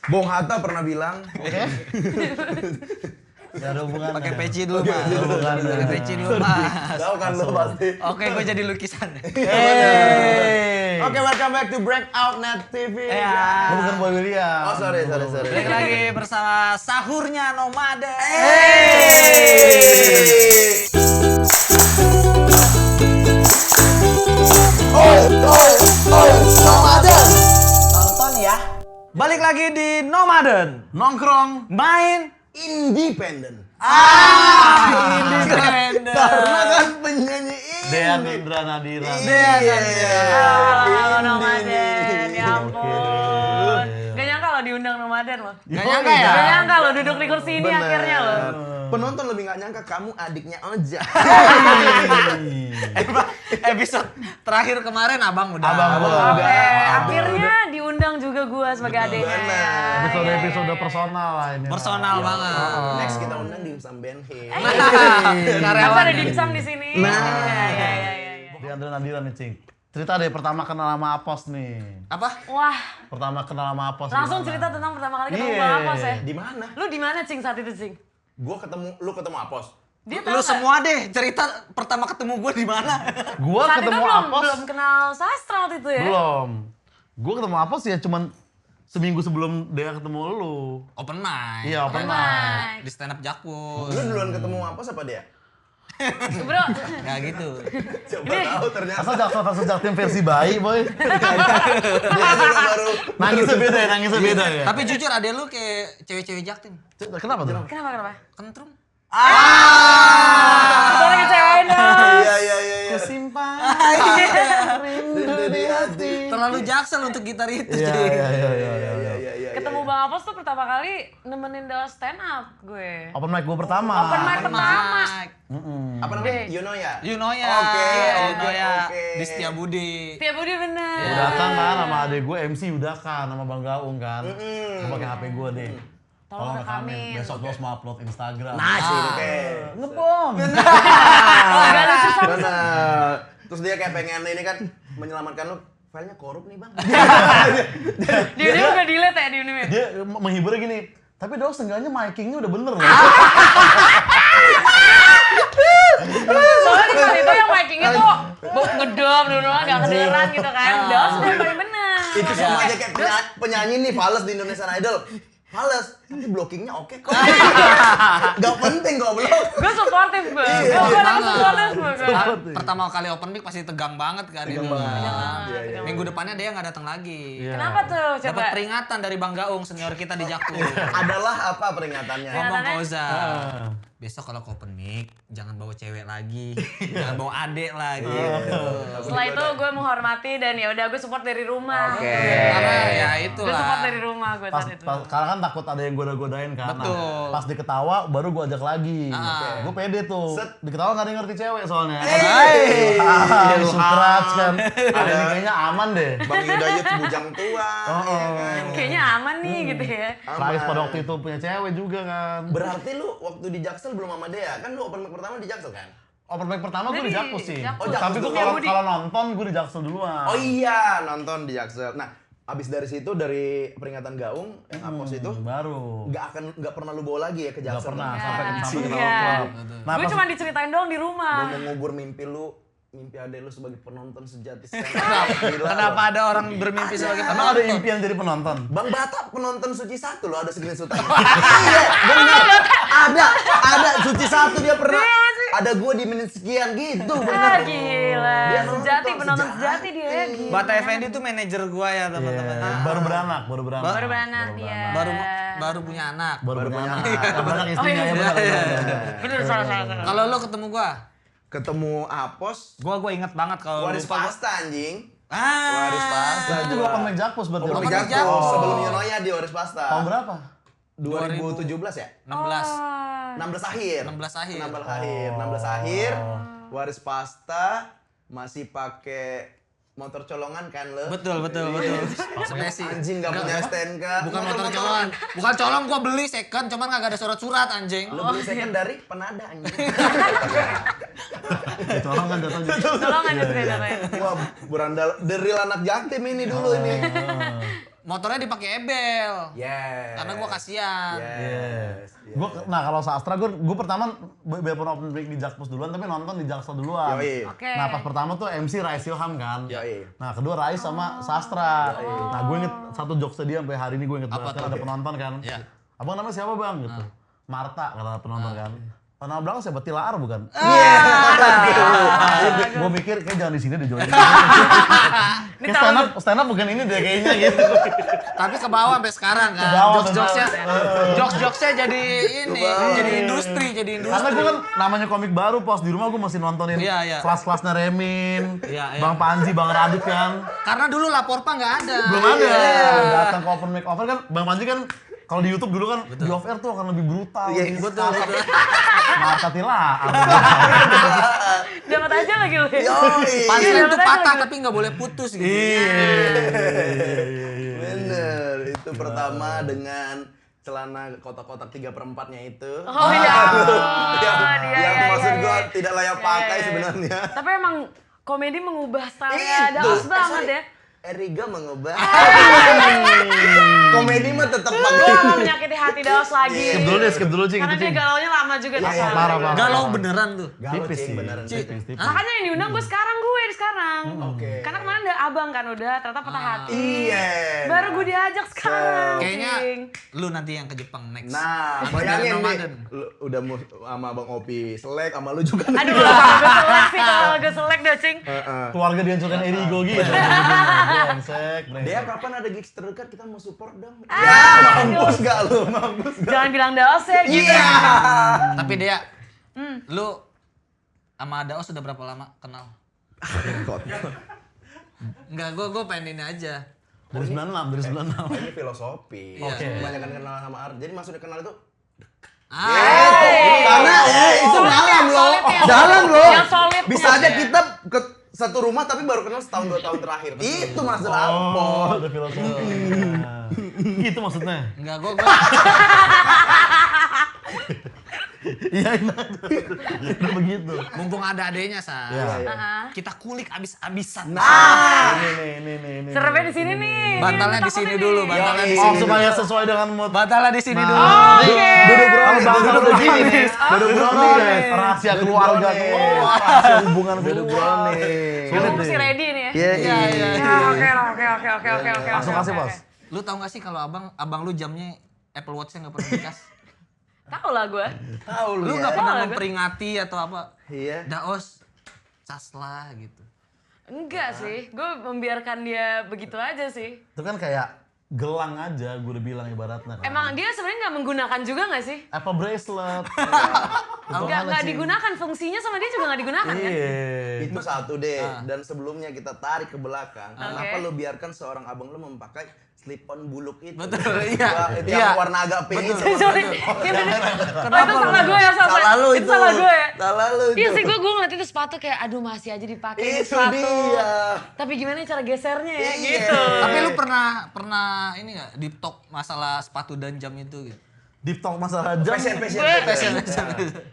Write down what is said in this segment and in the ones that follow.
Bung Hatta pernah bilang, Gak ada hubungannya. Pakai peci dulu, Mas. Hubungannya. Pakai peci dulu, Mas. tahu kan lo pasti. Oke, gue jadi lukisan. Hey. Oke, welcome back to Breakout Net TV. Iya. Lu bukan Boy William. Oh, sorry. Balik lagi bersama sahurnya Nomade. Nomaden. Nonton ya. Balik lagi di Nomaden. Nongkrong Main independen. independen. Karena kan penyanyi ini. Dean Indra Nadira. Halo Nomaden, ya ampun. Oke. Gak nyangka lo diundang Nomaden lo. Gak nyangka ya? Gak nyangka lo duduk di kursi ini Bener. akhirnya lo. Penonton lebih gak nyangka kamu adiknya Oja. Episode terakhir kemarin abang udah. Abang Oke, udah. akhirnya diundang juga gua sebagai adiknya. Bener. Episode personal lah ini. Personal banget. Next kita undang Dimsum Ben Hill. Apa ada dimsum di sini? Nah. Iya. Dean Indra Nadira nih, Cing. Cerita deh pertama kenal sama Apos nih. Apa? Wah, Pertama kenal sama Apos. langsung gimana? cerita tentang pertama kali ketemu Iya. Bang Apos ya. Di mana? Lu di mana Cing saat itu Cing? Lu ketemu Apos. Dia Lu tahu nggak? semua deh cerita pertama ketemu gue di mana. Gua Saat itu ketemu belum Apos. kenal sastra waktu itu ya. Belum. Gua ketemu Apos ya cuman seminggu sebelum dia ketemu lu. Open mic. Iya, open mic. Di stand up Jakpus. Lu duluan ketemu Apos apa dia? Bro, Gak gitu. Coba tahu ternyata. Asal Jaksel versus Jaktim versi bayi, Boy. Dia juga baru. Nangisnya beda ya. Tapi jujur ada lu kayak cewek-cewek Jaktim. Kenapa tuh? kenapa? Kentrum. Gue lagi cewek dong. Iya. Kesimpan. Rindu di hati. Terlalu jaksel untuk gitar itu. Iya. Iya. Ketemu Bang Apos tuh pertama kali nemenin dia stand up gue. Open mic gua pertama. Open mic pertama. Apa namanya? Yunoya. You know ya. Oke, You know ya. oke. Di Setiabudi. Tiap Budi bener. Udakan kan sama adek gue MC Udakan sama Bang Gaung kan. Gua pakai HP gue deh. Tolong rekamin. Besok bos mau upload Instagram. Nah, sih oke. Ngebom. Gak lucu sama. Benar. Terus dia kayak pengen ini kan menyelamatkan lu. Filenya korup nih, Bang. Dia udah delete ya di ini. Dia menghiburnya gini. Tapi dong seenggaknya micingnya udah bener loh. Soalnya di kali itu yang micingnya tuh ngedom dulu gak kedengeran gitu kan. Dos udah paling bener. Itu sama aja kayak penyanyi nih Fales di Indonesian Idol. Fales, tapi blockingnya oke kok. Gak penting kok blok. Gue supportif gue. Gue Banget. supportif gue. Pertama kali open mic pasti tegang banget kan itu. Iya. Minggu depannya dia nggak datang lagi. Kenapa tuh? Dapat Coba. peringatan dari Bang Gaung senior kita di Jakpus. Adalah apa peringatannya? Ngomong ke Oza. Ah. Besok kalau ke open mic jangan bawa cewek lagi, jangan bawa adek lagi. Setelah itu gue menghormati dan ya udah gue support dari rumah. Oke. Karena ya Gue itulah. support dari rumah gue saat itu. Karena kan takut ada yang goda-godain kan. Nah, Betul. pas diketawa baru gue ajak lagi. Ah. Gue pede tuh. Set. Diketawa gak ada yang ngerti cewek soalnya. Hey. Scratch kan. Ada ini kayaknya aman deh. Bang Yudayut bujang tua. iya kan? Kayaknya aman nih gitu ya. Rais pada waktu itu punya cewek juga kan. Berarti lu waktu di Jaksel belum sama Dea? Kan lu open mic pertama di Jaksel kan? Open mic pertama gue di Jadi, Jakpus sih. Jakpus. Oh, Jakpus Tapi gue dulu. kalau nonton gue di Jaksel duluan. Oh iya, nonton di Jaksel. Nah, abis dari situ dari peringatan Gaung yang Apos itu Baru. nggak pernah lu bawa lagi ya ke Gak Jaksel. pernah Iya. sampai ke Iya. klub. Nah, Gue pas cuma diceritain doang di Lu rumah. mengubur mimpi adek lu sebagai penonton sejati stand up. Gila Kenapa lu. ada orang bermimpi sebagai emang ada penonton? impian jadi penonton? Bang Batak penonton Suci 1 loh, ada screenshot-nya. Iya, bener. Ada Suci 1 dia pernah. Ada gua di menit sekian gitu, Ah bener. gila. Dia Sejati, nonton penonton sejati. sejati dia. Gila. Bata Effendi tuh manajer gua ya teman-teman. Iya, baru beranak. Baru beranak dia. Baru punya anak. Baru punya punya anak. anak. Beranak Oh, istrinya iya. ya benar. Bener, salah. Kalau lu ketemu gua Ketemu Apos, gua inget banget kalau waris lupa gua. pasta anjing. Ah. Waris pasta. Itu juga open mic Jakpus berarti. Open Open mic mic Jakpus Jakpus. sebelum Yonoya di Waris Pasta. Tahun berapa? 2017 ya? 16. 16 akhir. 16 akhir. 16 akhir. Waris Pasta masih pakai motor colongan kan lo? Betul. Spesi. Anjing gak punya STNK. Bukan motor colongan. Bukan colong gua beli second cuman kagak ada surat-surat anjing. Lo beli second dari Penada anjing. Itu orang kan datang Tolong aja cerita. Wah, berandal dari anak Jaktim ini dulu ini. motornya dipakai Ebel. Yes. Karena gua kasihan. Yes. Nah kalau Sastra gue pertama biarpun open mic di Jakpus duluan tapi nonton di Jaksel duluan. Yoi. Oke. Nah pas pertama tuh MC Rais Ilham kan. Yoi. Nah kedua Rais sama Sastra. Nah gue inget satu jokes dia sampai hari ini gue inget Apa banget kan tuh? ada penonton kan. Iya. Abang namanya siapa bang? Gitu. Marta kata penonton kan. Nama belakang siapa? Tilaar bukan? Gue mikir kayak jangan di sini deh join. Kayak stand up bukan ini deh kayaknya gitu. Tapi ke bawah sampai sekarang kan. Ke bawah, Jokes-jokesnya jadi ini, jadi industri. Karena gue kan namanya komik baru, pas di rumah gue masih nontonin Iya, iya. kelas-kelasnya Remin, Iya, iya. Bang Panji, Bang Radit kan. Karena dulu lapor pak nggak ada. Belum ada. Iya. Datang ke open mic offer kan, Bang Panji kan kalau di YouTube dulu kan di off air tuh akan lebih brutal. Iya, lebih Betul, kasar. betul. Marta Tilaar. Dapat aja lagi lu. Yoi. Pansil Iya, itu betul, patah betul. tapi nggak boleh putus gitu. Bener. Itu pertama dengan celana kotak-kotak 3/4-nya itu. Oh iya. Yang maksud iya, gua iya. tidak layak Iya, pakai iya, iya. sebenarnya. Tapi emang komedi mengubah style Daos banget ya. Eriga mengubah. Komedi mah tetap Gue pakai. gak mau menyakiti hati Daos lagi. Skip dulu Cing, Karena itu dia Cing. galaunya lama juga tuh. Iya, Parah. Galau beneran tuh. Galau Tipis Cing, sih. beneran. Tipis. Makanya yang diundang gue sekarang Oke. Karena kemarin udah abang kan udah ternyata patah hati. Iya. Baru gue diajak sekarang. Kayaknya Cing. lu nanti yang ke Jepang next. Nah, Habis dari bayangin nih, Ramadan. lu udah sama Bang Opi selek sama lu juga. Aduh kalau gue selek sih, kalau gue selek dah Cing. Keluarga dihancurkan Erigo gitu. Brengsek. Dia kapan ada gigs terdekat kita mau support dong. Ah, Ya, mampus gak lu, mampus gak? Jangan bilang Daos ya gitu. Iya. Tapi dia, lu sama Daos sudah berapa lama kenal? Enggak, gue pengen ini aja. Dari 96. Ini filosofi. Iya. Oke. Kebanyakan kenal sama Art. Jadi maksudnya kenal itu Ah, karena itu dalam loh. solidnya. Dalam loh. Yang solid. Bisa aja kita ke satu rumah tapi baru kenal setahun 2 tahun terakhir. Itu maksud Oh, apa? ada filosofi. Gitu maksudnya. enggak, gue Iya, udah begitu. mumpung ada adenya Sa. Iya. Kita kulik abis-abisan. Nah, Ini. Seremnya di sini nih. Bantalnya di sini dulu, bantalnya di Oh, sini. supaya sesuai dengan mood. Bantalnya di sini dulu. Oke. duduk bro. Kalau bangsa udah gini nih, Duduk duduk brownies. nih, rahasia keluarga, brownies. rahasia hubungan Duduk keluarga. brownies. Sulit Mesti deh. ready nih ya. Iya. Oke. Langsung kasih bos. Lu tahu gak sih kalau abang lu jamnya Apple Watch-nya nggak pernah dikasih? Tahu lah gue. Tahu lu Lu ya. nggak pernah Tahu lah, memperingati atau apa? Iya. Daos, caslah gitu. Enggak sih, gue membiarkan dia begitu aja sih. Itu kan kayak gelang aja, gue udah bilang ibaratnya. Kan. Emang dia sebenarnya nggak menggunakan juga nggak sih? Apa bracelet? Nggak digunakan, fungsinya sama dia juga nggak digunakan kan? Iya. Itu satu deh. Dan sebelumnya kita tarik ke belakang. Kenapa lu biarkan seorang abang lu memakai slip-on buluk itu? Betul, iya. Wah, itu Iya. yang warna agak pink itu. Sorry. Oh, itu salah gue ya, Salah lu itu. salah gue ya. Salah lu itu. Iya sih, gue ngeliat itu sepatu kayak aduh masih aja dipakai ini Itu sepatu. dia. Tapi gimana cara gesernya ya Iya. gitu. Tapi lu pernah ini nggak deep talk masalah sepatu dan jam itu gitu? Deep talk masalah jam. Fashion.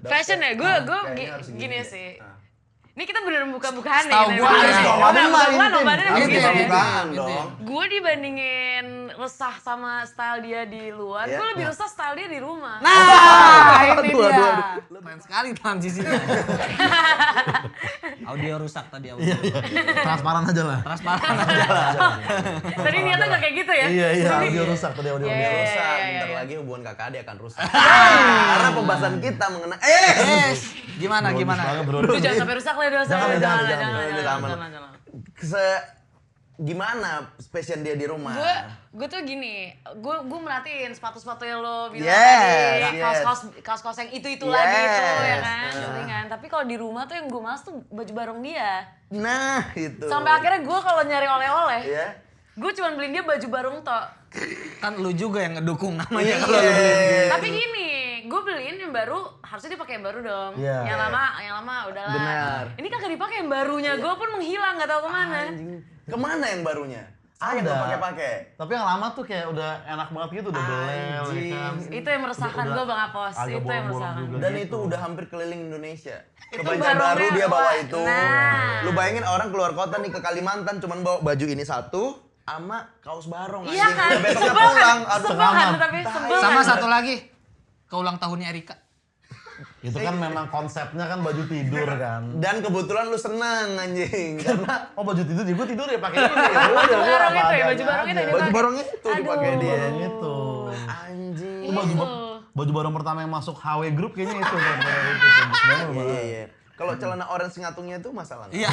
Fashion ya, gue Kayaknya harus gini ya. sih. Ini kita bener buka-bukaan nih. Setahu kita gua nih. harus dong, Udah, ada mah buka-bukaan intim. dong, badannya Ada begitu ya. bukan Gitu ya. dong. Gue dibandingin resah sama style dia di luar, Iya. gue lebih resah style dia di rumah. Nah, ini Aduh, dia. aduh, Keren sekali transisinya. Audio rusak tadi audio. Transparan aja lah. Transparan aja lah. Tadi niatnya gak kayak gitu ya? Iya, audio rusak tadi audio. Iya, iya, iya. Rusak, bentar lagi hubungan kakak adik akan rusak. Karena pembahasan kita mengenai Gimana? Banget, bro. Lu jangan sampai rusak lah dosa. Jangan. Jangan. Gimana passion dia di rumah? Gue tuh gini, gue merhatiin sepatu-sepatu yang lo bilang Yes, tadi, yes. kaos-kaos yang itu Yes. lagi itu ya kan, ringan. Tapi kalau di rumah tuh yang gue malas tuh baju bareng dia. Nah, itu. Sampai akhirnya gue kalau nyari oleh-oleh, Iya. gue cuma beliin dia baju bareng tok. Kan lu juga yang ngedukung namanya Iya. kalau lu beliin. Tapi gini, gue beliin yang baru, harusnya dipakai yang baru dong. Iya. Yang lama udahlah. Benar. Ini kagak dipakai yang barunya, gue pun menghilang nggak tahu kemana. Anjing. Kemana yang barunya? Ah, yang Ada. gak pakai-pakai. Tapi yang lama tuh kayak udah enak banget gitu, udah belel ya kan. Itu yang meresahkan gue Bang Apos, agak itu yang bolong-bolong meresahkan. juga. Dan gitu. itu udah hampir keliling Indonesia. Ke Itu Banjarbaru barangnya dia bawa wah, itu. nah. Lu bayangin orang keluar kota nih ke Kalimantan cuman bawa baju ini satu, sama kaos barong. Iya anjing. kan, Udah besoknya sebel pulang. kan, Aduh, sebel kan, sengaman. tapi sebel Sama kan. satu lagi, ke ulang tahunnya Erika. Itu kan memang konsepnya kan baju tidur kan. Dan kebetulan lu senang anjing karena Oh baju tidur, gue tidur ya pakai ini. Ya udah, Baju gua barong apa itu ya, adanya baju barong itu aja. ya. baju barong itu dipakai Aduh. dia. Yang itu. Anjing. Itu baju barong pertama yang masuk HW Group kayaknya itu. Itu. Iya. Kalau celana orange ngatungnya itu masalah nggak? Iya.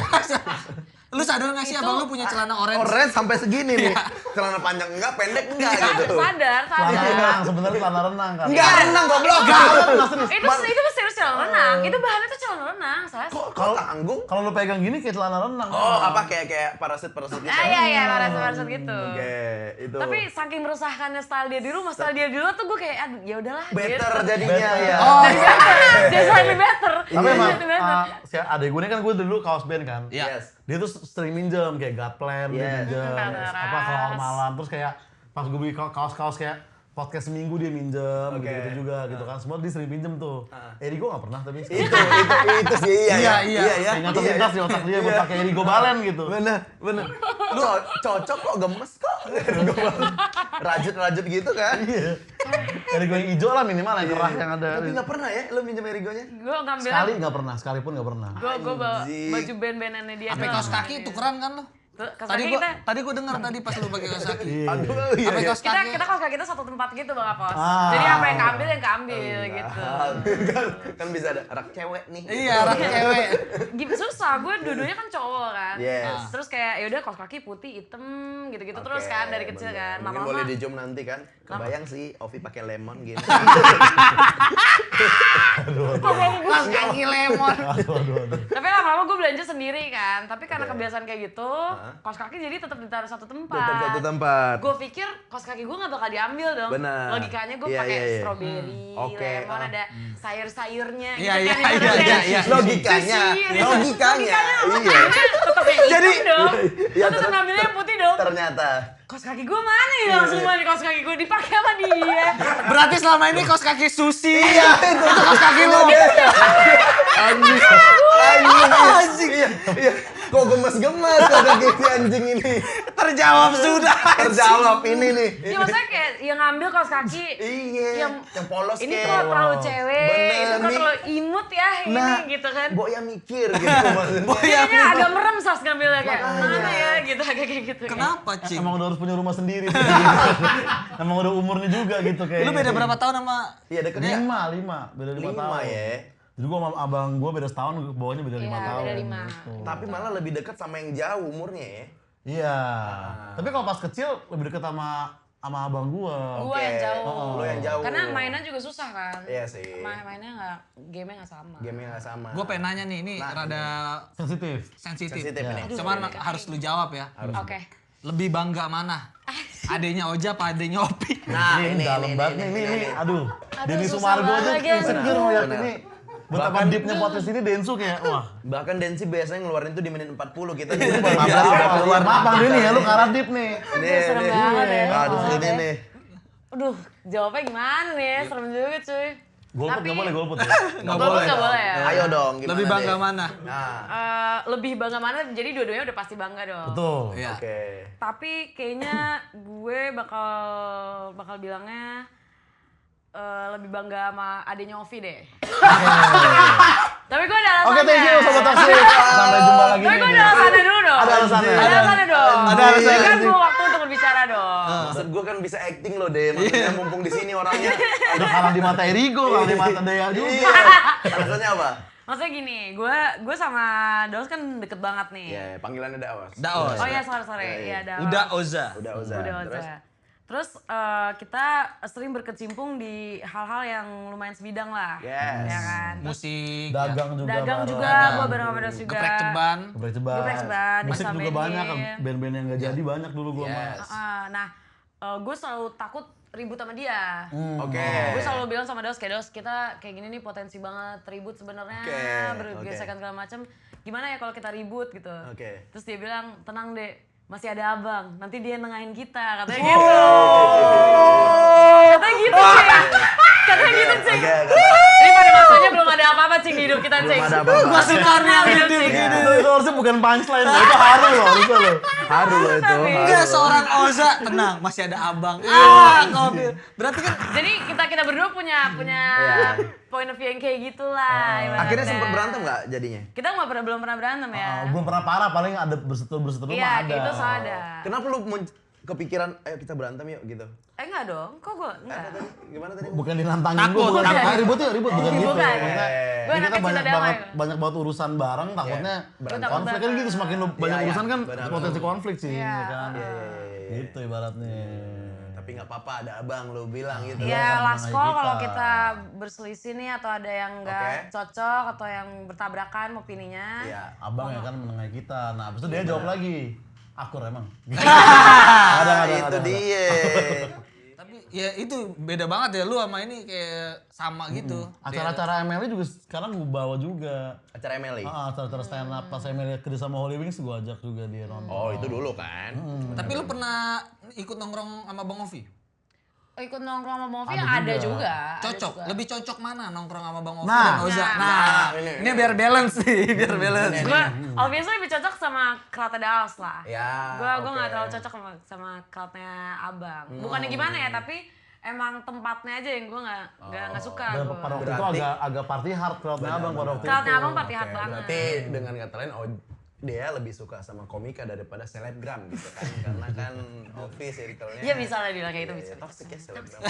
Lu sadar gak sih abang lu punya celana orange? Orange sampai segini nih. Celana panjang enggak, pendek enggak gitu. Sadar. Celana renang, sebenarnya celana renang kan. Enggak renang goblok. Itu serius celana renang. Itu bahannya tuh celana renang, Sas. Kok tanggung? Kalau lu pegang gini kayak celana renang. Oh, apa kayak parasit gitu. Iya, parasit gitu. Oke, itu. Tapi saking meresahkannya style dia di rumah, style dia di luar tuh gue kayak, aduh ya udahlah. better gitu. jadinya ya. Oh, Dia slightly better. Tapi emang Slightly better. si adek gue ini kan gue dulu kaos band kan. Iya. Yes. Dia tuh sering minjem kayak God Plan, dia Yes. minjem Yes. apa kelawar malam. Terus kayak pas gue beli kaos-kaos kayak podcast seminggu dia minjem, Oke. gitu juga gitu kan. Semua dia sering pinjem tuh. Erigo nggak pernah tapi Itu sih iya ya. Iya. ya. Ingat terlintas di otak dia buat pakai Erigo Balen gitu. Bener. Lu cocok kok, gemes kok. Rajut-rajut gitu kan. Iya. Erigo yang hijau lah minimal yang kerah yang ada. Tapi nggak pernah ya lu minjem Erigonya? Gue ngambil, Sekali nggak pernah, sekalipun nggak pernah. gue bawa Anjing. baju band-bandannya dia. Sampai doang. kaos kaki tukeran kan lu? Tuh, kaos Tadi kaki gua dengar tadi pas lu pakai kaos kaki. Aduh, Sampai iya. kaos kita kaki. kita kaos kaki kita satu tempat gitu bang Akos. Ah. Jadi apa yang keambil yang keambil gitu. Kan bisa ada rak cewek nih. Iya, rak cewek. Gitu susah, gue dua-duanya kan cowok kan. Yes. Terus kayak ya udah kaos kaki putih, hitam gitu-gitu terus Oke, kan dari kecil bener. kan. Mungkin Lama-lama boleh di zoom nanti kan. Kebayang sih Ovi pakai lemon gitu. Kaos kaki lemon. Aduh. tapi lama-lama gue belanja sendiri kan. Tapi karena kebiasaan kayak gitu, kaos kaki jadi tetap ditaruh satu tempat. Tetap satu tempat. Gue pikir kaos kaki gue nggak bakal diambil dong. Benar. Logikanya gue Iya, pakai iya, iya. strawberry, Oke, lemon, ada sayur-sayurnya. Iya, gitu iya, kan, iya, kan. iya. Logikanya. Sushi, Logikanya. Iya. Tetap yang hitam Jadi- dong. Iya, Tetap terus- ngambilnya yang putih dong. Ternyata. Kaos kaki gue mana ya langsung mana kaos kaki gue dipakai sama dia. Berarti selama ini kaos kaki sushi. Iya, itu Kaos kaki lu. Anjing. Anjing. Iya. Kok gemes-gemes kok kaki si anjing ini. Terjawab sudah. Terjawab ini nih. Ya maksudnya kayak yang ngambil kaos kaki. Iya. Yang polos Ini kayak. kok terlalu cewek, Bener, itu kok nih. terlalu imut ya Nah, ini gitu kan. Boya mikir gitu maksudnya. Kayaknya agak merem Sas ngambilnya kayak mana ya gitu agak kayak gitu. Kenapa, Cing? Emang udah harus punya rumah sendiri. Emang udah umurnya juga gitu kayak. Lu beda berapa tahun sama Iya deketnya. Lima, beda 5 tahun. 5 ya. Jadi gua sama abang gua beda setahun, bawahnya beda 5 Iya, tahun. beda 5. gitu. Tapi malah lebih dekat sama yang jauh umurnya ya. Iya. Tapi kalau pas kecil lebih dekat sama abang gua. Gua yang jauh. Lo yang jauh. Karena mainan juga susah kan. Iya sih. Mainnya nggak, game-nya nggak sama. Game-nya nggak sama. Gue pengen nanya nih, ini rada Sensitif. sensitif. Sensitif ini. Cuman harus lu jawab ya. Oke. Lebih bangga mana? Adenya Oja apa adenya Opi? Nah, ini dalam banget nih, ini. Aduh. Denny susah Sumargo aja banget lagi, insecure aduh. ngeliat Bener. ini. Betapa deepnya podcast ini Densu kayak, wah. Bahkan Densi biasanya ngeluarin tuh di menit 40 kita Ini di baru 15 udah keluar. Maaf Bang Denny ya, lu karat deep nih. Nih, Serem nih. banget ya. Aduh, ini nih. Aduh, jawabnya gimana nih? Serem juga cuy. Golput Tapi- nggak boleh, golput ya. Nggak Golput boleh. nggak boleh ya? Ayo dong, gimana Lebih bangga deh? mana? Nah, Lebih bangga mana? Jadi dua-duanya udah pasti bangga dong. Betul. Iya. oke. Tapi kayaknya gue bakal bilangnya lebih bangga sama adenya Ovi deh. Tapi gue ada alasannya. Oke, thank you Sobat Taksi. Sampai jumpa lagi Tapi nih. gue ada alasannya dulu dong. Ada alasannya. Ada alasannya dong. Ada alasannya. Ini kan gue waktu untuk berbicara dong. Maksud gue kan bisa acting loh deh, maksudnya mumpung di sini orangnya. Udah kalah di mata Erigo, kalah di mata Dea juga. Iya. Alasannya apa? Maksudnya gini, gue sama Daos kan deket banget nih. Ya, panggilannya Daos. Daos. Oh iya, sorry. Iya, Daos. Udah Oza. Udah Oza. Udah Terus? Oza. Terus kita sering berkecimpung di hal-hal yang lumayan sebidang lah. Yes. Ya kan? Musik. Dagang juga. Dagang bareng. juga, gue bareng sama Daos juga. Geprek ceban. Geprek ceban. Geprek ceban, Musik bisa juga main banyak, game. band-band yang nggak jadi banyak dulu gua mah. Yes. Nah, gue selalu takut ribut sama dia. Oke. Gue selalu bilang sama Daos, kayak Daos kita kayak gini nih potensi banget ribut sebenarnya, Oke, bergesekan segala macam. Gimana ya kalau kita ribut gitu? Oke. Terus dia bilang, tenang deh, masih ada abang, nanti dia nengahin kita, katanya gitu. Katanya gitu sih. Katanya gitu sih. Oke. Ini pada masanya belum ada apa-apa Cing di hidup kita Cing. Belum ada apa-apa. Gua suka nih hidup Cing. Itu harusnya bukan punchline loh, itu haru loh harusnya loh. Haru loh itu. Enggak, seorang Oza tenang, masih ada abang. Kopi. Berarti kan Jadi kita berdua punya point of view yang kayak gitulah. ibaratnya. Akhirnya sempet berantem nggak jadinya? Kita belum pernah berantem ya. Belum pernah parah, paling ada bersetur-bersetur mah Iya, ada. kayak itu so ada. Kenapa lu kepikiran, ayo kita berantem yuk gitu? Enggak dong, kok gue enggak. Gimana tadi? Bukan dinantangin Takut, gue, bukan. takut. Ribut bukan gitu. Bukan. Maksudnya, Gue ini anaknya kita cinta damai. banyak banget urusan bareng, takutnya berantem. konflik kan gitu, semakin lu banyak Iya, urusan kan benar. potensi konflik sih, Iya, ya kan. Iya. Gitu ibaratnya. Tapi nggak apa-apa, ada abang lu bilang gitu. Ya sama last call kita. kalau kita berselisih nih atau ada yang nggak Oke. cocok atau yang bertabrakan opininya. Iya. Abang ya kan menengahi kita. Nah, habis itu dia jawab lagi. Akur emang. Itu dia. tapi ya itu beda banget ya lu sama ini kayak sama gitu. Acara-acara MLI juga sekarang gue bawa juga. Acara Emily. Acara-acara stand up pas MLI kerja sama Holy Wings gue ajak juga dia nonton. Oh, itu dulu kan. Tapi lu pernah ikut nongkrong sama Bang Ovi? Ikut nongkrong sama Movi Ada ada juga. juga. Cocok, lebih cocok mana nongkrong sama Bang Ovi Nah. dan Oza? Nah. Nah, Ini. ini biar balance nih, biar balance. Gue obviously lebih cocok sama crowd Daos lah. Ya, Gue oke. nggak terlalu cocok sama crowdnya Abang. Bukannya gimana ya, tapi emang tempatnya aja yang gue nggak suka. Dan Gua. pada waktu itu Berarti- agak party hard crowdnya abang pada waktu itu. Crowdnya Abang party hard Oke, banget. berarti dengan kata lain, dia lebih suka sama komika daripada selebgram gitu kan. Karena kan office circle-nya. Iya bisa lah bilang kayak gitu bisa. Toxic ya selebgram.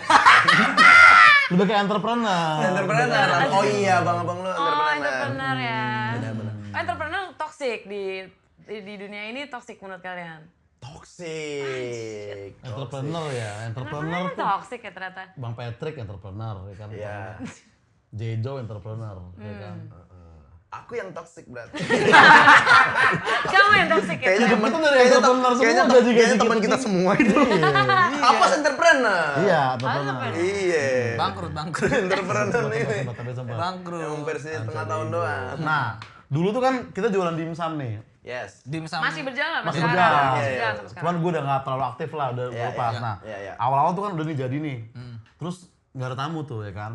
Lebih kayak entrepreneur. Entrepreneur. Oh iya, abang-abang lu Oh entrepreneur. entrepreneur ya. Benar-benar. Entrepreneur toxic di dunia ini toxic menurut kalian? Toxic. Entrepreneur ya, entrepreneur Kenapa tuh. toxic ya ternyata? Bang Patrick entrepreneur ya kan. Iya. Jejo entrepreneur ya kan. Aku yang toxic berarti. Kamu yang toxic ya? Kayaknya ternyata? Temen dari entrepreneur semua gaji-gaji teman gitu kita sih. semua itu. Apa sih entrepreneur? Iya, entrepreneur. entrepreneur. Iya. Bangkrut. Entrepreneur ini. Sempat. Bangkrut. Yang versi setengah tahun doang. Nah, dulu tuh kan kita jualan dimsum nih. Yes. Dimsum. Masih berjalan Masih sekarang. berjalan. Masih Iya, berjalan iya. sampai sekarang. Cuman gue udah gak terlalu aktif lah, udah Iya, lepas. iya, Nah, iya, iya. awal-awal tuh kan udah nih jadi nih. Terus gak ada tamu tuh ya kan.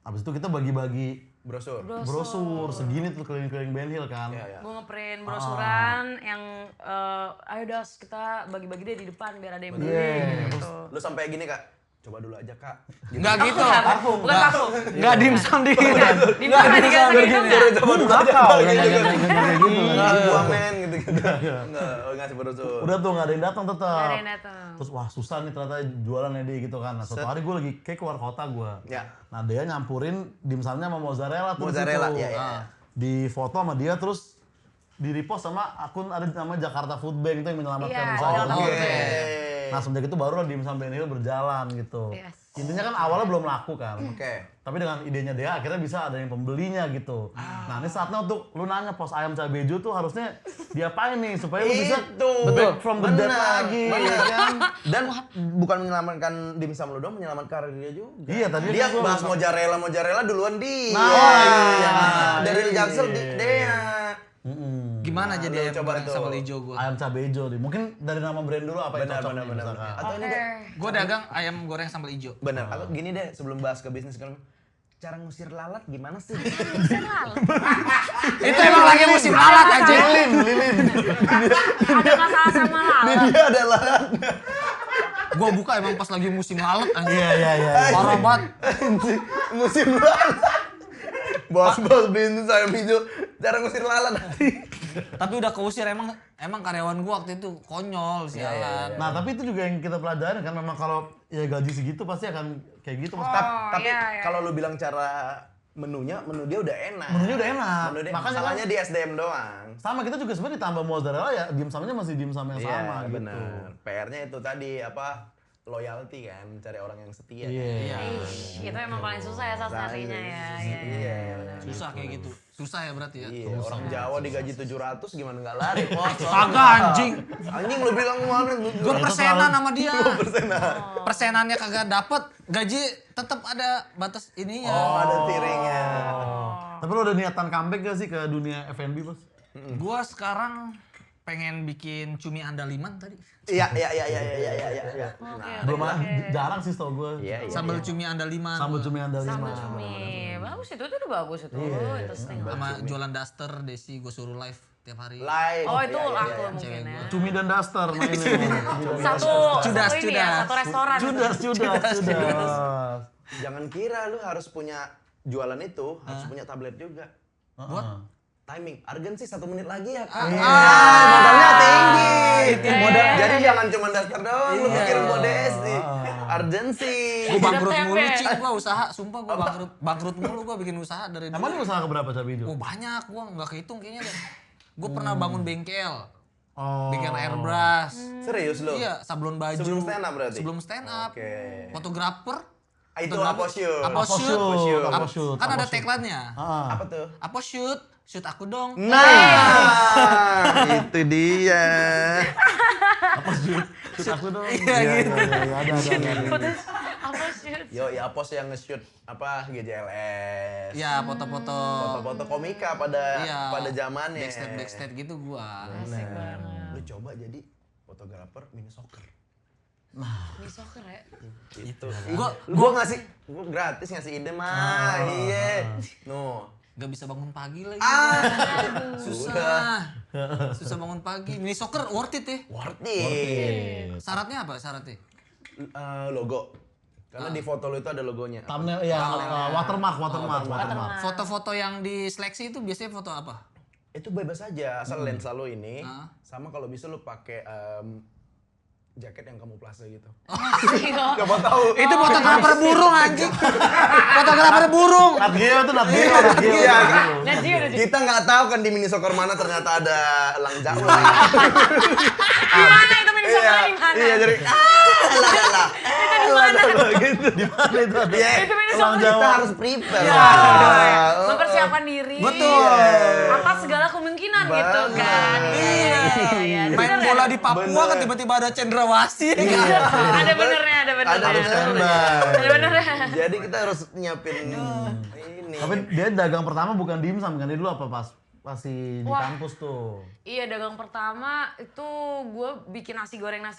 Habis itu kita bagi-bagi Brosur. brosur segini tuh keliling-keliling Ben Hill kan. Iya, iya. Gue ngeprint brosuran yang ayo Das kita bagi-bagi deh di depan biar ada yang beli Iya. gitu. Lu sampai gini, Kak. Coba dulu aja, Kak. Enggak gitu. Bukan parfum. Enggak dimsum di. Di mana diganti gitu enggak? Coba dulu aja. Kau yang Gitu, kayak gitu. Enggak, gua men gitu-gitu. Enggak, ngasih brosur. Udah tuh gak ada yang datang tetap. Nggak ada yang datang. Terus wah susah nih ternyata jualannya dia gitu kan. Nah, suatu hari gue lagi kayak keluar kota gue. Ya. Nah dia nyampurin dimsumnya sama mozzarella tuh. di Mozzarella, situ. iya, iya. Nah, di foto sama dia terus di repost sama akun ada namanya Jakarta Food Bank itu yang menyelamatkan Iya, usaha Jakarta Food Food Bank. Bank. Nah semenjak itu baru dimsum Ben Hill berjalan gitu. Yes. Intinya kan awalnya belum laku kan. Oke. Tapi dengan idenya dia akhirnya bisa ada yang pembelinya gitu. Nah ini saatnya untuk lu nanya pos ayam cabejo tuh harusnya diapain nih supaya lu bisa Itu. back from the dead Benar, lagi. benar. ya kan? Dan bukan menyelamatkan dimsum lu dong, menyelamatkan karir dia juga. Iya tadi Dia kan gua- bahas mozzarella duluan dia. Nah, iya. Dari Jaksel dia. Gimana Nah, jadi lu ayam coba goreng tuh. sama lijo gua? ayam cabejo nih. Mungkin dari nama brand dulu apa yang Benar, cocok benar, nih benar. misalkan. Atau ini deh. Gua dagang ayam goreng sambal ijo. Benar. Atau gini deh, sebelum bahas ke bisnis kalau cara ngusir lalat gimana sih? Itu emang lagi musim lalat aja. Lilin. Ada masalah sama lalat. Dia adalah Gua buka emang pas lagi musim lalat anjing. Iya. Parah banget. musim lalat. Bos bisnis ayam hijau, cara ngusir lalat nanti. Tapi udah keusir emang karyawan gua waktu itu konyol sialan. Nah tapi itu juga yang kita pelajarin kan memang kalau ya gaji segitu pasti akan kayak gitu. Mas. Tapi iya. kalau lu bilang cara menu dia udah enak. Menunya udah enak. Makanya Makanya salahnya di SDM doang. sama kita juga sebenarnya ditambah mozzarella ya dimsumnya masih dimsum yang sama gitu. benar. PR-nya itu tadi apa? Loyalty kan, cari orang yang setia. Iya. Itu emang paling susah ya salah satunya ya. Iya. Susah kayak gitu. Susah ya berarti ya. Iya, orang Jawa digaji 700 gimana nggak lari, Pos? Kagak anjing. Anjing lu bilang kemarin. Gua persenan sama dia. Persenannya kagak dapet, gaji tetap ada batas ininya. Oh, ada tiringnya. Tapi lo udah niatan comeback gak sih ke dunia F&B bos? Gua sekarang pengen bikin cumi andaliman tadi. Iya. Oke, Belum oke. jarang sih tau gue. Iya. Sambal cumi andaliman. Sambal cumi andaliman. Sambal cumi. bagus itu tuh udah bagus itu. Interesting. Sama jualan daster Desi gue suruh live tiap hari. Live. Oh itu Iya, aku iya. mungkin ya. Cumi dan daster mainnya. Satu Cudas, ini ya, cudas. satu restoran. Cudas. Jangan kira lu harus punya jualan itu, harus punya tablet juga. Buat? Timing, urgensi 1 menit lagi ya kan? Modalnya tinggi. Modal, jadi jangan cuma daster doang, lu mikirin modesti. Urgensi. Gue bangkrut Hidup mulu tempe. Cing, gue usaha, sumpah gue bangkrut mulu gue bikin usaha dari Emang dulu. lu usaha keberapa Cabi Oh itu? banyak, gue nggak kehitung kayaknya deh. Gue pernah bangun bengkel, Oh. bengkel airbrush. Serius lu? Iya, sablon baju. Sebelum stand up berarti? Sebelum stand up. Oke. Fotografer. Itu Fotografer. aposhoot. Aposhoot. Aposhoot. Kan ada tagline-nya. Ah. Apa tuh? Aposhoot, shoot aku dong. Nah, itu dia. Shoot aku dong. Iya, gitu. Ada. Apa sih? Yo, ya Apos yang nge-shoot apa GJLS. Iya, foto-foto. Foto-foto komika pada Iya. pada zamannya. Backstage gitu gua. Asik banget. Lu coba jadi fotografer mini soccer. Di soccer ya. Itu. Gua Gua gratis ngasih ide mah. Iya. No. nggak bisa bangun pagi lagi. Sudah. Susah bangun pagi. Mini soccer worth it ya. Worth it. Syaratnya apa syaratnya? Logo. Karena di foto lu itu ada logonya. Thumbnail ya, watermark. Foto-foto yang diseleksi itu biasanya foto apa? Itu bebas aja, asal lensa lu ini sama kalau bisa lu pakai jaket yang kamuflase gitu. Gak mau tahu. Itu fotografer burung anjing. Fotografer burung. Nat Geo. Iya. Nah, Gio. Kita nggak tahu kan di mini soccer mana ternyata ada elang Jawa. Di mana itu mini soccer di mana? Iya, jadi lah. Itu di mana? Gitu. Di mana itu ada? Iya. Itu mini Elang soccer. Kita harus prepare. Ya, mempersiapkan diri. Betul. Apa segala kemungkinan gitu kan. Iya. Iya. Main bola di Papua kan tiba-tiba ada cendrawasih. Ada benernya, ada benernya. Ada standby. Ada benernya. Jadi kita harus nyiapin ini. Tapi dia dagang pertama bukan dimsum kan? Dia dulu apa pas masih di Wah. kampus tuh? Iya, dagang pertama itu gue bikin nasi gorengan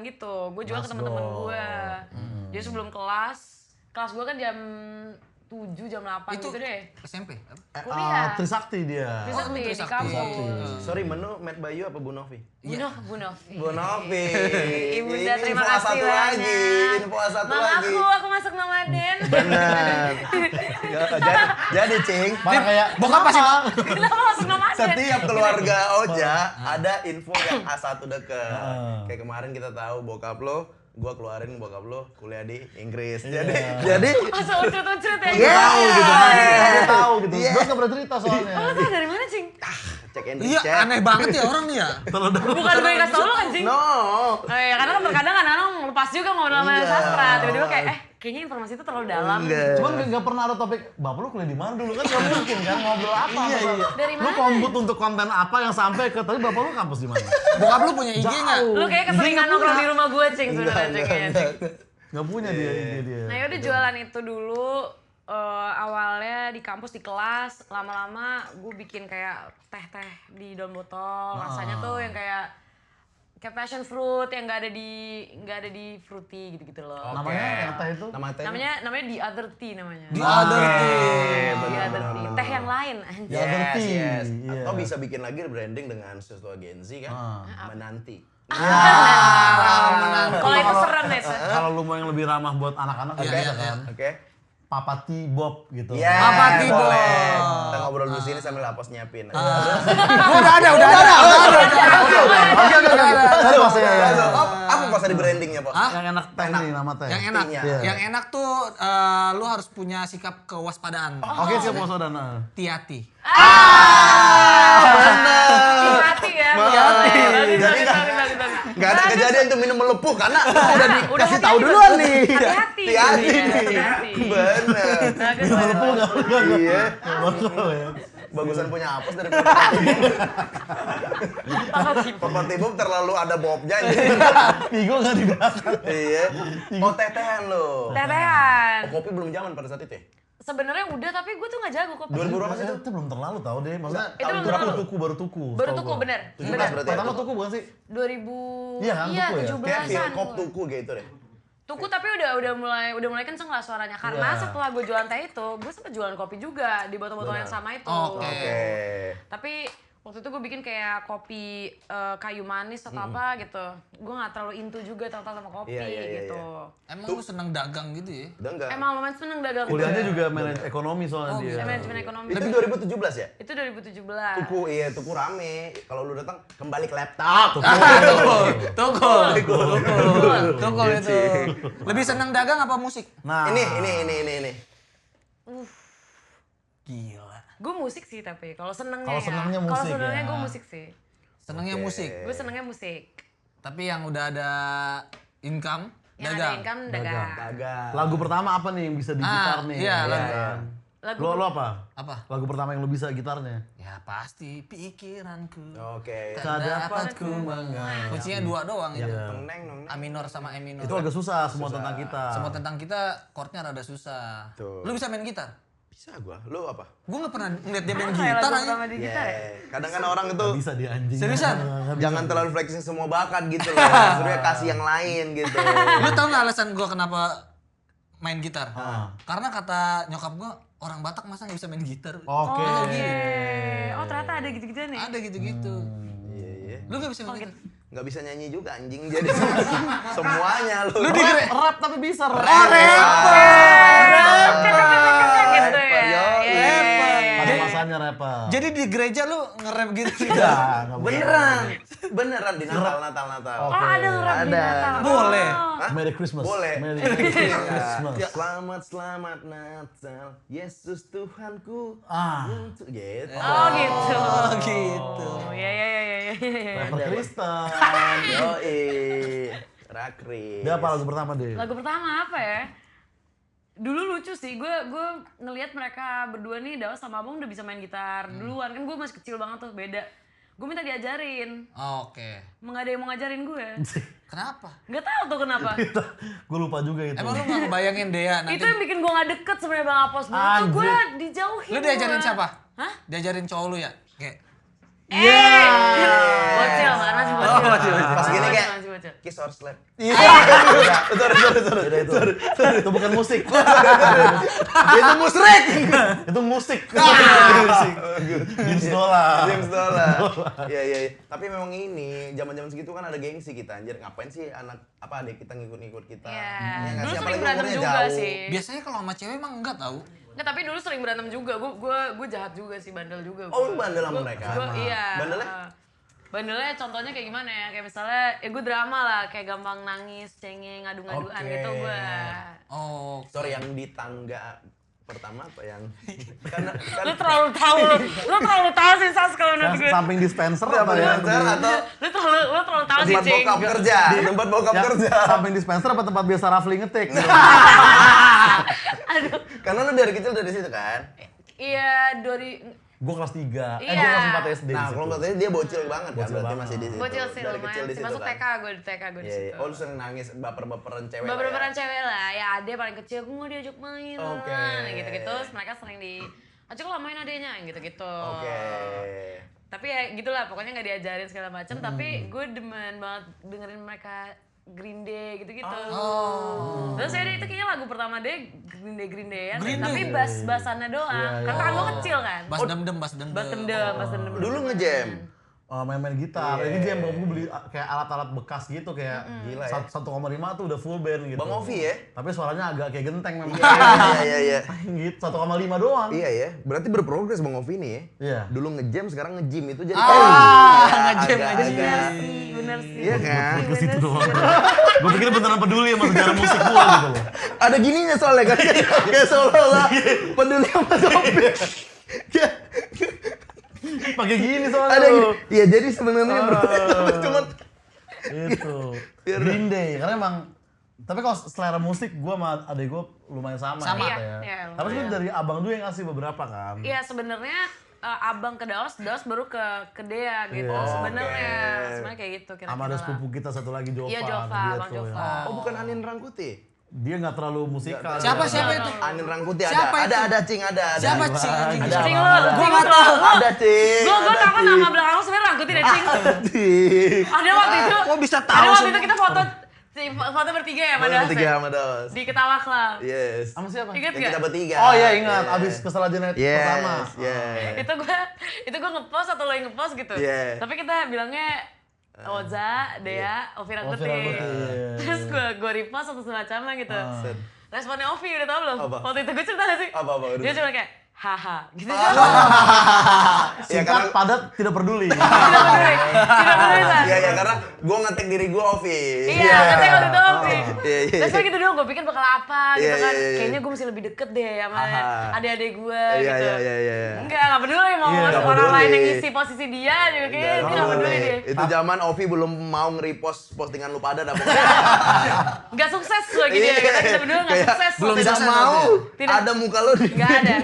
gitu. Gue jual ke teman-teman gue. Jadi sebelum kelas gue kan jam 7, jam 8 Itu gitu deh. SMP. Kuliah. Trisakti dia. Trisakti di Trisakti. kampus. Sorry, menu Matt Bayu apa Bu Novi? Bu Novi. Bu Novi. Ibunda, Ini terima info kasih satu banyak. lagi. Info satu Mama lagi. aku masuk nomaden. Benar. Jadi Cing, Malah kayak Bokap pasti Kenapa masuk nomaden? setiap keluarga Oja ada info yang A1 deket. Kayak kemarin kita tahu bokap lo, gua keluarin bokap lo kuliah di Inggris. Jadi Masa ucut-ucut ya? Iya. tahu gitu. Dia tahu gitu. Iya. Gue nggak pernah cerita soalnya. Lo tau dari mana, Cing? cek and Iya, recheck. aneh banget ya orang nih ya. Bukan gue yang kasih tau lo kan, Cing? No. Ya, karena kan terkadang kadang lepas juga ngobrol sama sastra. Tiba-tiba kayak, kayaknya informasi itu terlalu dalam. Cuman nggak pernah ada topik, bapak lu kuliah di mana dulu kan nggak mungkin kan ngobrol apa? Iya. Dari Lu mana? komput untuk konten apa yang sampai ke tadi bapak lu kampus di mana? Bokap lu punya IG nggak? Lu kayak keseringan nongkrong di rumah gue, Cing, sebenarnya, Cing. Kayaknya, Cing. Nggak punya dia IG dia. Nah, yaudah jualan itu dulu. Awalnya di kampus di kelas, lama-lama gue bikin kayak teh-teh di dalam botol. Rasanya tuh yang kayak passion fruit yang nggak ada di fruity gitu-gitu loh. Namanya yang teh itu? Nama teh. Namanya The Other Tea namanya. Di other The Other Tea. Teh yang lain anjir. Ya, other tea. Yes. Iya. Atau bisa bikin lagi branding dengan sesuatu Gen Z kan. Menanti. Kalau itu serem itu. Kalau lu mau yang lebih ramah buat anak-anak ya bisa kan. Oke. Papa T Bob gitu. Ya, Apa tiba? boleh. Kita ngobrol di sini sambil lapos nyiapin. Udah ada. Ada maksudnya ya. Apa pas di brandingnya, Pak? Yang enak teh nih nama teh. Yang enak. Iya. Yang enak tuh lu harus punya sikap kewaspadaan. Oke siap Mas Odan. Hati-hati. Hati-hati ya. Jadi Bagus. nggak ada kejadian tuh minum melepuh karena Udah kasih tahu duluan nih. Hati-hati. Hati-hati. Bener. Iya. Ya. Bagusan punya apes dari Papa Tibub terlalu ada bobnya ini. Pigo nggak di belakang. Iya. Oh, teh-tehan lo. Tetehan. Oh, kopi belum zaman pada saat itu ya? Sebenarnya udah, tapi gue tuh nggak jago kok. 2000 berapa sih itu? Itu belum terlalu tau deh. Maksudnya Itu belum baru terlalu. tuku. Baru setahu tuku, gua. bener. 17 berarti ya? Pertama tuku bukan sih? 2000. Iya kan, tuku ya? 17-an. Kayak Philcop gua. tuku gitu deh. Tuku tapi udah mulai kenceng lah suaranya karena setelah gue jualan teh itu, gue sempet jualan kopi juga di botol-botol yang sama itu. Oke. Tapi waktu itu gue bikin kayak kopi kayu manis atau apa gitu. Gue nggak terlalu into juga sama kopi gitu. Emang lu seneng dagang gitu ya? Udah enggak? Emang lumayan seneng dagang. Kuliahnya juga manajemen ekonomi soalnya dia. Manajemen ekonomi. Itu 2017 ya? Itu 2017. Tuku rame. Kalau lu datang kembali ke laptop. Tukul itu. Lebih seneng dagang apa musik? Nah, Ini. Gila. Gue musik sih tapi kalau senengnya Kalau senengnya musik, Kalau senengnya ya. gue musik sih. Senengnya musik. Gue senengnya musik. Tapi yang udah ada income, Yang ada dagang. income dagang. Agak. lagu pertama apa nih yang bisa di gitar nih? iya, lagu. Lagu Lo apa? Apa? Lagu pertama yang lo bisa gitarnya? Ya pasti pikiranku. Oke. Tak dapat ku mengerti. Kuncinya 2 doang itu. Neng. A minor sama E minor. Itu agak susah semua tentang kita. Semua tentang kita, chordnya rada susah. Tuh. Lu bisa main gitar? Bisa gua. Lu apa? Gue gak pernah ngeliat dia main Apa ya gitar lagu aja. pertama di gitar ya? Kadang kan orang itu Bisa di anjing. Seriusan? jangan terlalu flexing semua bakat gitu loh. Sebenarnya kasih yang lain gitu. Lu tau gak alasan gue kenapa main gitar? Karena kata nyokap gue, orang Batak masa gak bisa main gitar? Oke. Oh ternyata ada gitu-gitu nih. Ada gitu-gitu. Iya. Lu gak bisa main gitar? Nggak bisa nyanyi juga anjing jadi semuanya lu. Lu di Rap tapi bisa rap. Gitu ya. Pada masanya rapper. Jadi di gereja lu nge-rap gitu? Enggak Beneran di Natal. Oh ada nge-rap di Ada. Natal. Boleh. Hah? Merry Christmas. Boleh. Merry Christmas. Selamat Natal, Yesus Tuhanku. Gitu. Oh gitu. Oh gitu. Ya. Rapper Kristen. Yoi. Rakri. Dia apa lagu pertama deh? Lagu pertama apa ya? Dulu lucu sih, gue ngelihat mereka berdua nih, Daos sama Abang udah bisa main gitar duluan. Kan gue masih kecil banget tuh, beda. Gue minta diajarin. Oke. Nggak ada yang mau ngajarin gue. Kenapa? Nggak tahu tuh kenapa. Gue lupa juga itu. Emang lu gak ngebayangin Dea nanti? Itu yang bikin gue nggak deket sebenarnya Bang Apos. Dulu tuh gue dijauhin. Lu diajarin gua. siapa? Hah? Diajarin cowok lu ya? Kayak Bocil, kan masih bocil. Pas gini kayak Masih bocil. kiss or slap. Sorry. Itu bukan musik. Itu musrek. Itu musik. James Dolan. James Dolan. Iya. Tapi memang ini zaman-zaman segitu kan ada gengsi kita anjir. Ngapain sih anak apa adik kita ngikut-ngikut kita? Iya. Ya nggak Dulu sih? sering Apalagi berantem umurnya juga jauh. sih. biasanya kalau sama cewek emang enggak tahu. Nggak, tapi dulu sering berantem juga. Gue jahat juga sih, bandel juga. Oh, lu bandel sama mereka? Iya. Bandelnya? Bandelnya contohnya kayak gimana ya? Kayak misalnya, gue drama lah, kayak gampang nangis, cengeng, ngadu-ngaduan Oke. gitu gue. Oh. Sorry yang di tangga pertama apa yang karena Lu terlalu tahu sih Sas kalau menurut gue. Samping dispenser apa apa ya? atau Lu terlalu tahu sih, tempat Cing. bokap kerja, tempat bokap Ya, kerja. samping dispenser apa tempat biasa Rafli ngetik? Aduh. Karena lu dari kecil dari situ kan. Iya, Gue kelas 3. Gue Iya. kelas 4 SD. Nah, kalau katanya dia bocil banget kan Bocil berarti banget. masih di situ. bocil sih Dari kecil lumayan di sih. situ Masuk kan. TK gue di Iya. situ. Oh, lu sering nangis baper-baperan cewek. lah Beberapa ya? cewek lah, ya ade paling kecil, gue mau diajak main Oke. lah, gitu-gitu. Terus mereka sering ajak lah main adenya, gitu-gitu. Oke. Tapi ya gitulah, pokoknya nggak diajarin segala macam. Tapi gue demen banget dengerin mereka Green Day gitu-gitu. Terus ya itu kayaknya lagu pertama dia Green Day ya. Tapi bass-bassannya doang. Karena kan gue kecil kan. Bass dem. Bass dendem. Dulu nge-jam. Main-main gitar. Ini jam gue beli kayak alat-alat bekas gitu kayak Gila ya. 1,5 tuh udah full band gitu. Bang Ovi ya? Tapi suaranya agak kayak genteng memang. Iya. Gitu 1,5 doang. Iya ya. Berarti berprogres Bang Ovi nih ya. Iya. Dulu nge-jam, sekarang nge-gym itu jadi nge-gym. Bener sih. Iya kan? Ke situ doang. Gue pikir beneran peduli sama sejarah musik gue gitu loh. Ada gininya soalnya kan. Kayak seolah-olah peduli sama Ovi. Pakai gini soalnya Ada lu. Iya, jadi sebenarnya cuma Itu. Green Day karena emang tapi kalau selera musik gue sama adek gue lumayan sama. Sama. gitu Iya, ya. lumayan. Tapi sebenarnya dari abang dulu yang ngasih beberapa kan. Iya sebenarnya abang ke Daos baru ke Dea gitu. Sebenarnya kayak gitu kira-kira. Sama ada sepupu kita satu lagi Jova. Iya, Jova, dia Bang tuh, Jova. ya. Oh, bukan Anin Rangkuti. Dia nggak terlalu musikal. Siapa itu? Anin Rangkuti Siapa itu? ada Cing, ada. Siapa Cing? Ada. Cing Abang, lu, ada. Cing lu. Ada Cing. Gue ada, takut Cing. nama belakang lu sebenarnya Rangkuti deh Cing. Cing. Ada waktu itu. Kok bisa tahu Ada waktu sih? itu kita foto Foto bertiga ya, Foto Madas? bertiga sama Dos. Di Ketawa Club. Yes. Sama siapa? Ingat Yang gak? kita bertiga. Oh iya ingat, Yeah. abis kesel aja net pertama. Yes. Itu gue ngepost atau lo yang ngepost gitu. Yeah. Tapi kita bilangnya Oza, Dea, Ovi Rangkuti. Iya. Terus gue repost atau semacamnya gitu. Set. Responnya Ovi udah tau belum? Apa? Waktu itu gue cerita gak sih? Apa, udah. Dia cuma kayak haha gitu. Ya, Singkat, padat, tidak peduli. Tidak peduli. Tidak peduli lah. Iya, ya karena gue ngetek diri gue Ovi. Iya, katanya waktu itu Ovi. Iya, iya. Terus kayak gitu doang, gue pikir bakal apa gitu Iya, kan. iya, iya. Kayaknya gue mesti lebih deket deh sama Aha. adik-adik gue Iya, gitu. iya. Enggak peduli mau Iya, nggak orang lain peduli. yang ngisi posisi dia juga kayaknya dia nggak peduli deh. Itu zaman Ovi belum mau nge-repost postingan lu pada dapet. Nggak sukses lagi dia, kata kita berdua nggak sukses. belum waktu Tidak itu. sukses mau Tidak. ada muka lu di Nggak ada.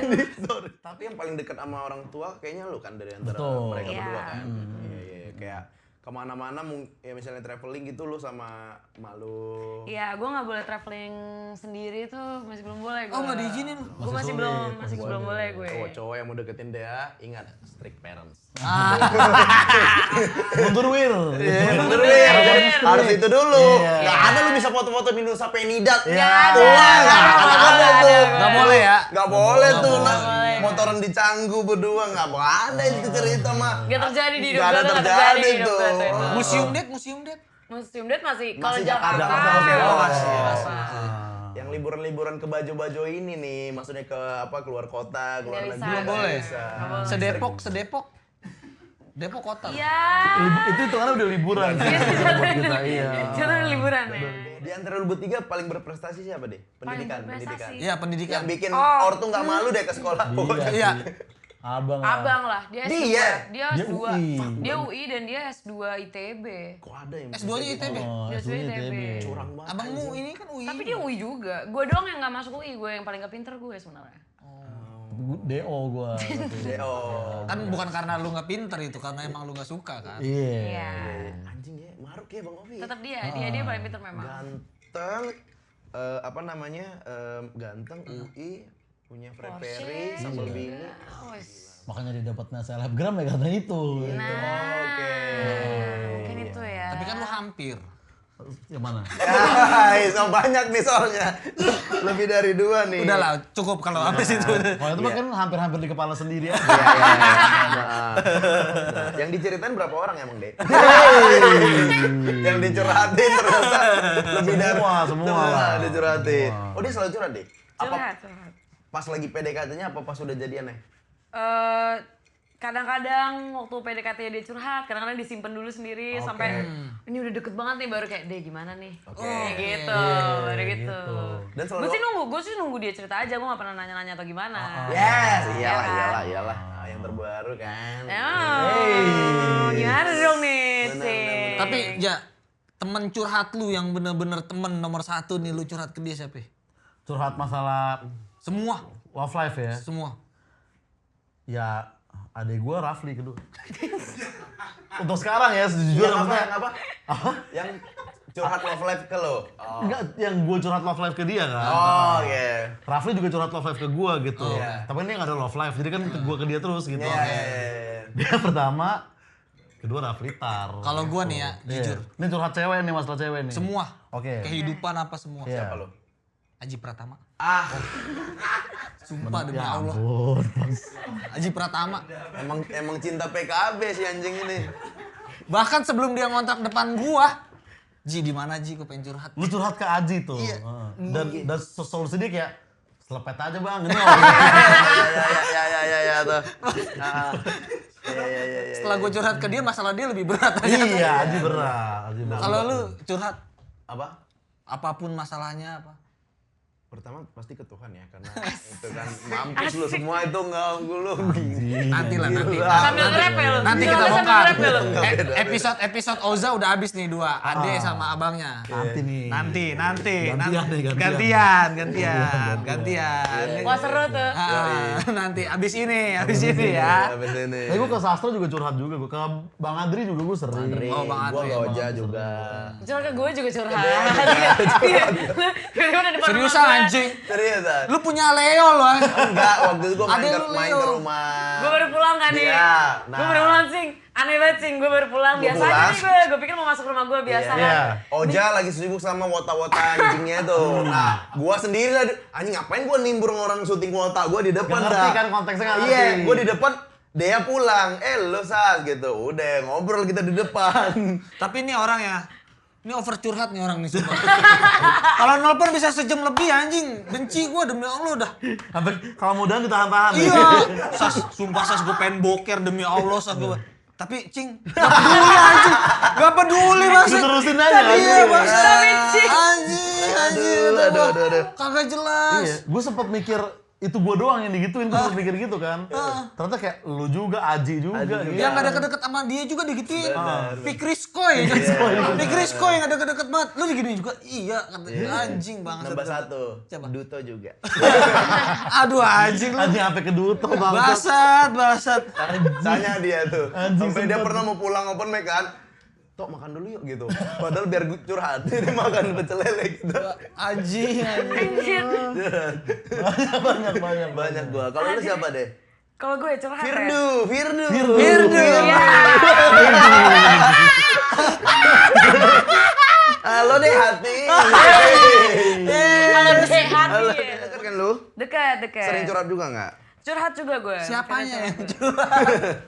story. Tapi yang paling dekat sama orang tua kayaknya lu kan dari antara Betul. mereka Iya. berdua kan. Iya. Kayak kemana-mana ya misalnya traveling gitu lu sama malu. Iya, gue nggak boleh traveling sendiri tuh, masih belum boleh gue. Oh, nggak diizinin? Gue masih belum boleh gue. Cowok yang mau deketin dia ingat strict parents. Mundur Wir. Bener Win. Harus itu dulu. Iya. Nggak ada lu bisa foto-foto di Nusa Penida. Iya. Tua nggak ada tuh. Nggak boleh ya? Nggak boleh tuh. boleh. Motoran di Canggu berdua nggak ada itu cerita mah. Nggak terjadi di hidup Nggak gue ada tuh, nggak terjadi terjadi di hidup tuh. gue tuh itu. Museum date. Museum date masih, kalau Masih Jakarta. Jakarta, oke, oh, masih. masih. Yang liburan-liburan ke Bajo-Bajo ini nih, maksudnya ke apa keluar kota, keluar Nggak negeri. bisa. Nggak boleh. Nggak boleh. Sedepok. Depok kota. Iya. Itu hitungannya udah liburan. Buat kita, iya. Itu tuh liburan ya. Di antara lu bertiga paling berprestasi siapa deh? Pendidikan, berprestasi. pendidikan. Iya, pendidikan. Yang bikin Oh. ortu nggak malu deh ke sekolah. Pokoknya. Iya. Abang lah, dia S2. Dia? Dia Dia S2. UI. Dia UI dan dia S2 ITB. Kok ada yang S2-nya ITB. Oh, Dia S2 ITB. curang banget. Abangmu ini kan UI. Tapi dia UI juga. Gue doang yang nggak masuk UI, gue yang paling gak pinter gue sebenarnya. DO gua. Oh. Kan bukan karena lu nggak pinter itu, karena emang lu nggak suka kan. Iya. Iya. Anjing ya, maruk ya Bang Ovi. Tetap dia paling pinter memang. Ganteng, apa namanya? Ganteng, UI, punya Fred Perry, sambal bingung. Makanya dia dapatnya selebgram ya karena itu. Nah, Oke. mungkin itu ya. Tapi kan lu hampir. Yang mana? So banyak nih soalnya. Lebih dari 2 nih. Udahlah, cukup kalau habis itu. Kalau itu mah kan hampir-hampir di kepala sendiri aja. Nah, yang diceritain berapa orang emang, Dek? Yang dicurhatin ternyata lebih dari Semua. dicurhatin. Oh, dia selalu curhat, Dek? Curhat. Pas lagi PDKT-nya apa pas udah jadian ya? Kadang-kadang waktu PDKT dia curhat, kadang-kadang disimpan dulu sendiri sampai ini udah deket banget nih baru kayak deh gimana nih, kayak gitu, baru gitu. Dan selalu Gue sih nunggu dia cerita aja, gue gak pernah nanya-nanya atau gimana. yes, Iya kan? iyalah. Yang terbaru kan. Gimana dong nih sih? Tapi ya temen curhat lu yang bener-bener temen nomor 1 nih lu curhat ke dia siapa? Curhat masalah Semua. love life ya. Semua. Ya adek gua Rafli kedua. Untuk sekarang ya sejujurnya maksudnya. Apa? Yang curhat love life ke lo? Enggak, yang gua curhat love life ke dia kan. Oh, iya. Rafli juga curhat love life ke gua gitu. Iya. Tapi ini nggak ada love life, jadi kan gua ke dia terus gitu. Iya. Dia pertama, kedua Rafli tar. Kalau gua nih ya, Iya. jujur. Ini curhat cewek nih, masalah cewek nih. Semua. Oke. Kehidupan apa semua. Iya. Siapa lo? Aji Pratama. Sumpah demi Ya Allah. ampun. Aji Pratama. Emang cinta PKB si anjing ini. Bahkan sebelum dia ngontrak depan gua, Ji di mana Ji, gua pengen curhat. Lu curhat ke Aji tuh. Iya. Dan solusi dia kayak selepet aja bang. Ini Ya tuh. Iya. Setelah gua curhat ke dia, masalah dia lebih berat. Iya, Aji berat. Kalau lu curhat Apa? apapun masalahnya apa? Pertama pasti ke Tuhan ya, karena itu kan mampus lu semua itu nggak lu. Nanti lah, nanti. Sambil nge-rap ya lu? Nanti Iya, kita sambil bongkar. nge-rap ya lu? Episode Oza udah habis nih 2. Ade sama abangnya. Nanti nih. Nanti. Gantian nih, Gantian. Wah seru tuh. Nanti abis ini ya. Habis ini. Tapi gue ke Sastra juga curhat juga. Gue ke Bang Adri juga gue sering. Oh, Bang Gua Adri. Goja juga. Curhat ke gue juga curhat. Tiba-tiba udah depan Seriusan rumah gue. anjing. Seriusan. Lu punya Leo loh. Enggak, waktu itu gue main, Adek ke, lu, main Leo. ke rumah. Gue baru pulang kan nih. Iya, nah. Gue baru pulang Cing. Aneh banget Cing, gue baru pulang. Gua Biasa aja pulang. nih gue pikir mau masuk rumah gue biasa Iya. kan. Iya. Oja lagi sibuk sama wota-wota anjingnya tuh. Nah, gua sendiri lah, anjing ngapain gua nimbur orang syuting wota gua di depan Gak ngerti kan konteksnya, gak ngerti. Iya, gua di depan, dia pulang. Lu Sas gitu. Udah ngobrol kita di depan. Tapi ini orang ya, ini over curhat nih orang nih sumpah. Kalau nelpon bisa sejam lebih anjing. Benci gua demi Allah dah. Sampai kalau mudahan ditahan-tahan. Iya. Sas, sumpah Sas gue pengen boker demi Allah Sas gue. Tapi Cing, gak peduli anjing. Gak peduli maksud. Diterusin aja. Iya bangsa. Tapi, Cing. Anjing. Aduh. Kagak jelas. Iya, gue sempet mikir itu gue doang yang digituin, gue sempet mikir gitu kan. Ternyata kayak lu juga, Aji juga. gitu. Yang gak deket-deket sama dia juga digituin. Fikri Skoy. Fikri Skoy yang gak deket-deket banget. Lu diginiin juga? Iya. Anjing banget. Nambah satu. Siapa? Duto juga. Aduh anjing lu. Aji sampai ke Duto banget. Basat. Tanya dia tuh. Anjing, Sampai dia sempet. pernah mau pulang open mic kan. Tok makan dulu yuk gitu. Padahal biar gue curhat. Dia makan pecel lele gitu. Anjing. Anjir. Banyak gua. Kalau lu siapa deh? Kalau gue curhat ya. Firdu. Iya. Halo deh hati. Kalau deh hati Halo, ya. dekat kan lu? Dekat. Sering curhat juga nggak? Curhat juga gue. Siapanya yang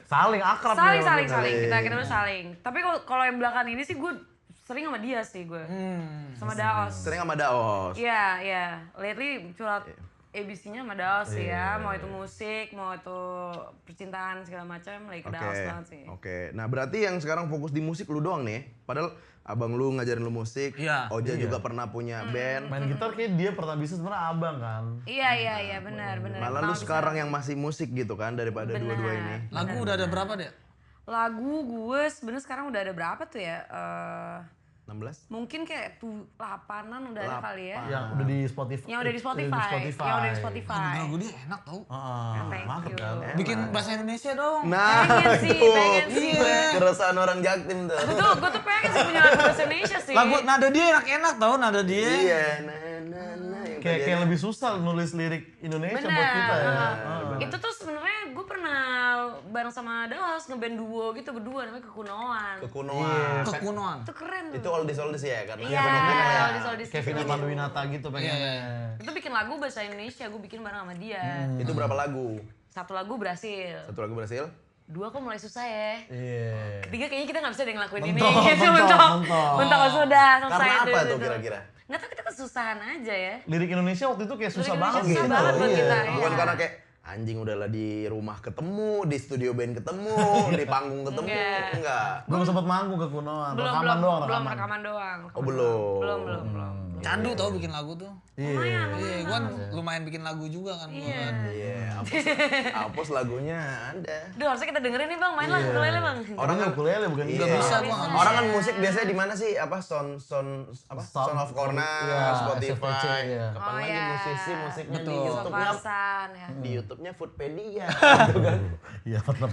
Saling akrab. Saling. nih, Kita tuh saling. Tapi kalau yang belakang ini sih gue sering sama dia sih gue. Sama Daos. Sering sama Daos. Iya. Lately curhat ABC-nya sama Daos sih ya. Mau itu musik, mau itu percintaan segala macam, lagi ke Daos banget sih. Oke. Nah, berarti yang sekarang fokus di musik lu doang nih. Padahal abang lu ngajarin lu musik. Iya. Oja juga pernah punya band. Main gitar kayak dia pernah bisa sebenarnya abang kan. Iya, benar. Malah lu sekarang yang masih musik gitu kan daripada dua-dua ini. Lagu udah ada berapa deh? Lagu gue sebenarnya sekarang udah ada berapa tuh ya? 16? Mungkin kayak 8-an udah ada kali ya. Yang udah di Spotify. Yang udah di Spotify. Lagu dia enak tau. Thank Mantep you. kan. Bikin bahasa Indonesia dong. Nah, Pengen sih. keresahan orang Jaktim tuh. Gue tuh pengen sih punya lagu bahasa Indonesia sih. Lagu nada dia enak-enak tau nada dia. Iya, nah. yang Kayak lebih susah nulis lirik Indonesia Bener. buat kita ya. Itu tuh sebenarnya gue pernah bareng sama Daos ngeband duo gitu berdua namanya Kekunoan. Kekunoan. Kekunoan. Itu keren tuh. Itu oldies ya karena Iya, oldies. Kevin Panduwinata gitu pengennya. Itu bikin lagu bahasa Indonesia, gue bikin bareng sama dia. Itu berapa lagu? Satu lagu berhasil. Satu lagu berhasil? 2 kok mulai susah ya. Iya. 3 kayaknya kita nggak bisa deh ngelakuin ini. Mentok, Gitu, mentok. Mentok sudah selesai. Karena apa itu, tuh itu. kira-kira? Nggak tahu kita kesusahan aja ya. Lirik Indonesia waktu itu kayak susah Lirik banget Indonesia gitu. susah banget buat Iya. kita. Bukan Iya. karena kayak anjing udahlah di rumah ketemu, di studio band ketemu, di panggung ketemu. Enggak. Belum sempat manggung ke Kunoan. Belum rekaman doang. Oh, belum. Belum. Candu tau bikin lagu tuh. Lumayan. Iya, gua lumayan bikin lagu juga kan. Iya. Iya, hapus lagunya ada. Duh, harusnya kita dengerin nih Bang, main lah ukulele Bang. Orang kan ukulele bukan Iya. Gak bisa gua nggak bisa. Orang kan musik biasanya di mana sih? Apa sound of corner, Iya, Spotify. SFTC, iya. Kapan Oh, lagi iya. musisi musiknya di Betul. YouTube-nya Sopasan ya. di YouTube-nya Foodpedia. Iya, pernah.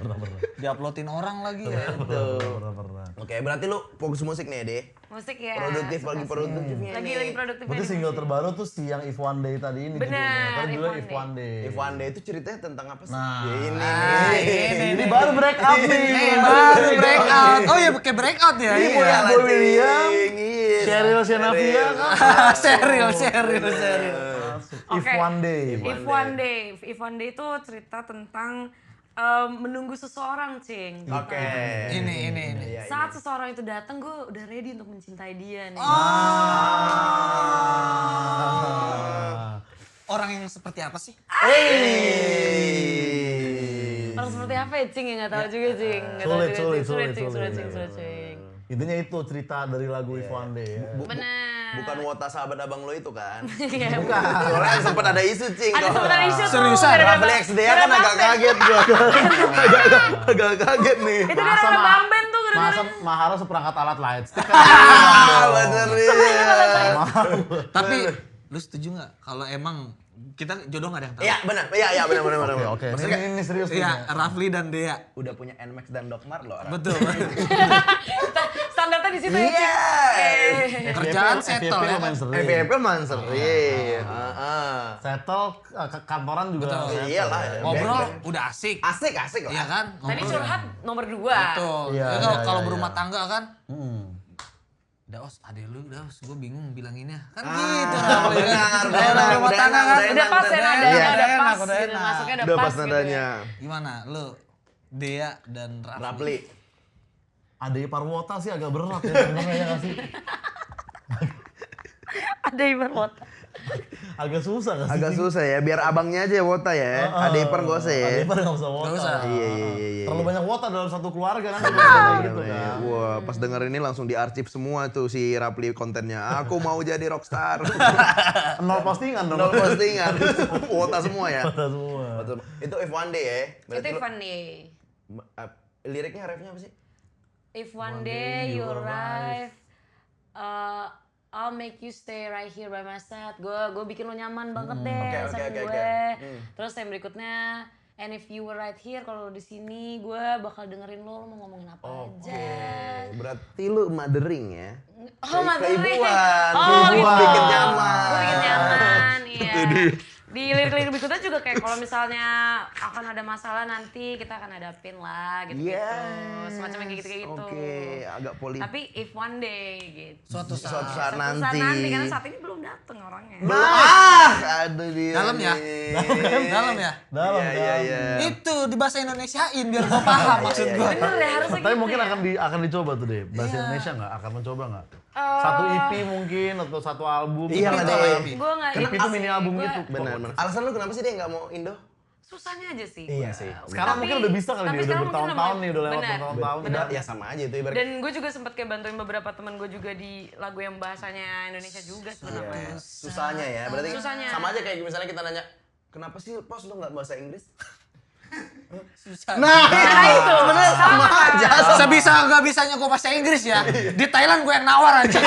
Diuploadin orang lagi ya. Pernah. Oke, berarti lu fokus musik nih, Deh. Musik ya. Produktif suka lagi sih. produktifnya. Lagi produktif. Berarti single terbaru tuh si yang If One Day tadi ini Bener, judulnya. Tadi If judulnya One If Day. One Day. If One Day itu ceritanya tentang apa sih? Nah. Ya ini nih. Ini baru break up nih. Baru breakout. Oh iya kayak breakout ya. Iya, Iya, Boy William, Iya. Cheryl Senavia kan. Serial. If Oke. One Day. If One Day itu cerita tentang menunggu seseorang, Cing. Oke. Ini. Iya, Saat seseorang itu datang, gue udah ready untuk mencintai dia nih. Orang yang seperti apa sih? Orang seperti apa ya, Cing? Ya nggak tahu juga, Cing. Nggak tahu juga, Cing. Sulit. Sulit, Cing. Intinya itu cerita dari lagu If One Day ya. Bener. Bukan wota sahabat abang lo itu kan? Iya. Soalnya sempat ada isu, Cing. Ada sebentar isu tuh. Seriusan? gara-gara Rafli XDA kan gara-gara agak Bang Ben. kaget gua. Agak kaget nih. Itu gara-gara Bang Ben tuh gara-gara. Masa Mahara seperangkat alat lightstick kan. Ah, bener nih. Tapi Lu setuju nggak kalau emang kita jodoh nggak ada yang tahu? Iya benar, iya benar. Oke. Ini serius nih. Iya, Rafli dan Dea. Udah punya Nmax dan Dokmar loh. Betul. Standarnya di situ ya. Cing. Yes. Kerjaan settle ya. lumayan sering. FVP lumayan sering. Settle kantoran juga. Betul. Iyalah. Ngobrol udah asik. Asik lah. Iya kan? Tadi Ngobrol. curhat nomor 2. Betul. Iya, Ya, iya, kalau iya, berumah iya. tangga kan, Hmm. Daos, adek lu, Daos, gue bingung bilanginnya. Kan Ah, gitu. benar, Kalau rumah udah tangga enak, kan. Udah pas ya nadanya, Iya. udah pas Udah gitu. enak. Masuknya Udah udah pas pas gitu nadanya. ya. Gimana? Lu, Dea dan Rafli. Rapli. Ada Parwota sih agak berat ya sebenarnya ya nggak sih? Ada Ibar Wota. Agak susah nggak sih? Agak susah ya, biar abangnya aja wota ya. Ade Ipar gak usah ya. Ade Ipar nggak usah wota. Nggak usah. Iya. Terlalu banyak wota dalam satu keluarga nanti kayak gitu kan. Wah, pas denger ini langsung diarsip semua tuh si Rapli kontennya. Aku mau jadi rockstar. Nol postingan dong. Nol postingan. Wota semua ya. Wota semua. Betul. Itu if one day ya. Itu fun nih. Liriknya refnya apa sih? If one day you arrive, I'll make you stay right here by my side. Gue bikin lo nyaman banget deh sama gue. Terus yang berikutnya, and if you were right here, kalau lo di sini, gue bakal dengerin lo mau ngomongin apa aja. Berarti lu mothering ya? Oh, mothering. Keibuan. Oh, gitu. Bikin nyaman. Gue bikin nyaman, iya. Di lirik-lirik berikutnya juga kayak kalau misalnya akan ada masalah nanti kita akan hadapin lah gitu-gitu. Yes. Semacam yang kayak gitu-gitu. Oke, agak politik. Tapi if one day gitu. Suatu Suatu saat. saat nanti. Karena saat ini belum dateng orangnya. Aduh dia. Dalam ya? nih. Dalam ya? Dalam Iya. Itu di bahasa Indonesiain biar gue paham maksud gue. Bener ya harusnya Tapi gitu mungkin ya. akan dicoba tuh deh. Bahasa Indonesia nggak? Akan mencoba nggak? Satu EP mungkin atau satu album. Iya gitu. lah deh. Gue nggak EP itu mini album gitu. Benar. Alasan lu kenapa sih dia nggak mau Indo? susahnya aja sih. Iya sih. Sekarang mungkin udah bisa kali tapi dia, udah sekarang mungkin bertahun-tahun nih, udah lewat benar. bertahun-tahun. Udah ya sama aja itu ibarat. Dan gue juga sempat kayak bantuin beberapa teman gue juga di lagu yang bahasanya Indonesia juga sebenarnya. Susahnya ya. Berarti Susahnya. sama aja kayak misalnya kita nanya, kenapa sih Pos lu nggak bahasa Inggris? Susah. Nah, itu sebenarnya sama aja. Sebisa nggak bisanya gue bahasa Inggris ya. Di Thailand gue yang nawar aja.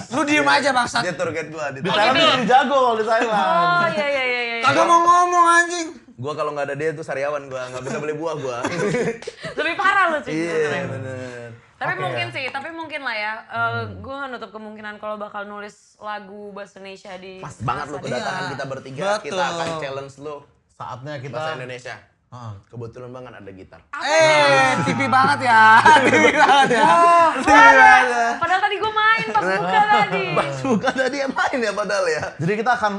Lu diem aja bangsat. Dia tour guide gua Di Thailand dia jadi jago kalau di Thailand. Oh iya. Kagak mau ngomong anjing. Gua kalau nggak ada dia tuh sariawan gua, nggak bisa beli buah gua. Lebih parah lu sih. Iya, bener. Tapi mungkin lah ya. Gue nggak nutup kemungkinan kalau bakal nulis lagu bahasa Indonesia di Pas banget lu kedatangan Iya. kita bertiga, Betul. kita akan challenge lu Saatnya kita bahasa Indonesia. Heeh. Kebetulan banget ada gitar. TV banget ya. TV banget ya. Padahal tadi gue main pas buka tadi. Bukan tadi yang main ya padahal ya. Jadi kita akan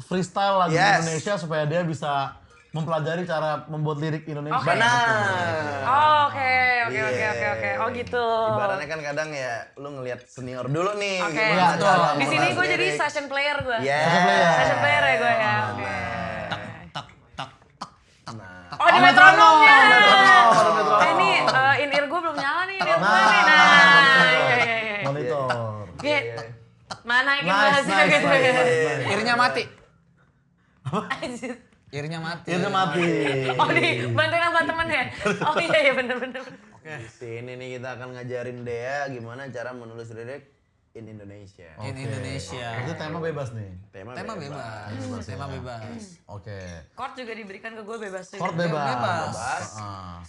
freestyle lagu Yes. Indonesia supaya dia bisa mempelajari cara membuat lirik Indonesia. Oke. Benar. Oh, Oke. Iya. Oh gitu. Ibaratnya kan kadang ya lu ngelihat senior dulu nih. Oke. gimana Betul. cara Di sini gue mengulas jadi lirik. session player gue. Yes. Session player ya gue ya. Oke. Nah, Oh di metronomnya. metronom. Ini in ear gue belum nyala nih. In ear gue nih. Nah. Iya. Monitor. Oke. Mana yang Nice, bahasa gitu. nice. Irnya mati. Anjir. Irnya mati. Itu mati. Oh di bantuin sama temen ya? Oh iya bener. di sini nih kita akan ngajarin Dea gimana cara menulis lirik in Indonesia. In Indonesia. Itu tema bebas nih. Tema bebas. Tema bebas. Oke. Chord juga diberikan ke gue bebas juga. Chord bebas. Bebas.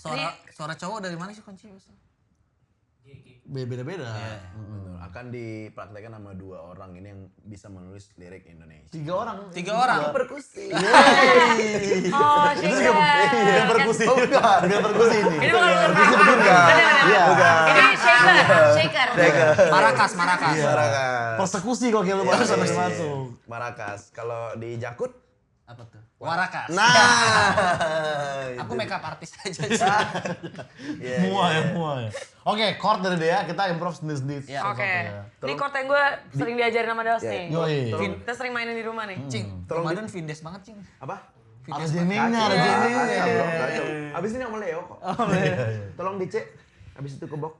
Heeh. Suara cowok dari mana sih kunci? Beda-beda. Betul. Akan dipraktekkan sama 2 orang ini yang bisa menulis lirik Indonesia. 3 orang. 3 orang. Perkusi. Oh shaker. Dengan perkusi. Dengan perkusi ini. Ini bukan Perkusi bukan. Iya. Ini shaker. Marakas. Persekusi kok kayak lu baru sampai masuk. Marakas. Kalau di Jakut, Apa tuh? Warakas. nah. Aku makeup artis aja. Iya, Semua ya. Oke, chord dari dia kita improve sendiri-sendiri. Iya. Oke. Ini chord yang gue sering diajarin sama Daos nih. Yoi. Kita sering mainin di rumah nih. Cing. Tolong Ramadan Vindes banget, Cing. Apa? Ada jeningnya, ada jeningnya. Abis ini sama Leo kok. Tolong dicek. Abis itu kebok.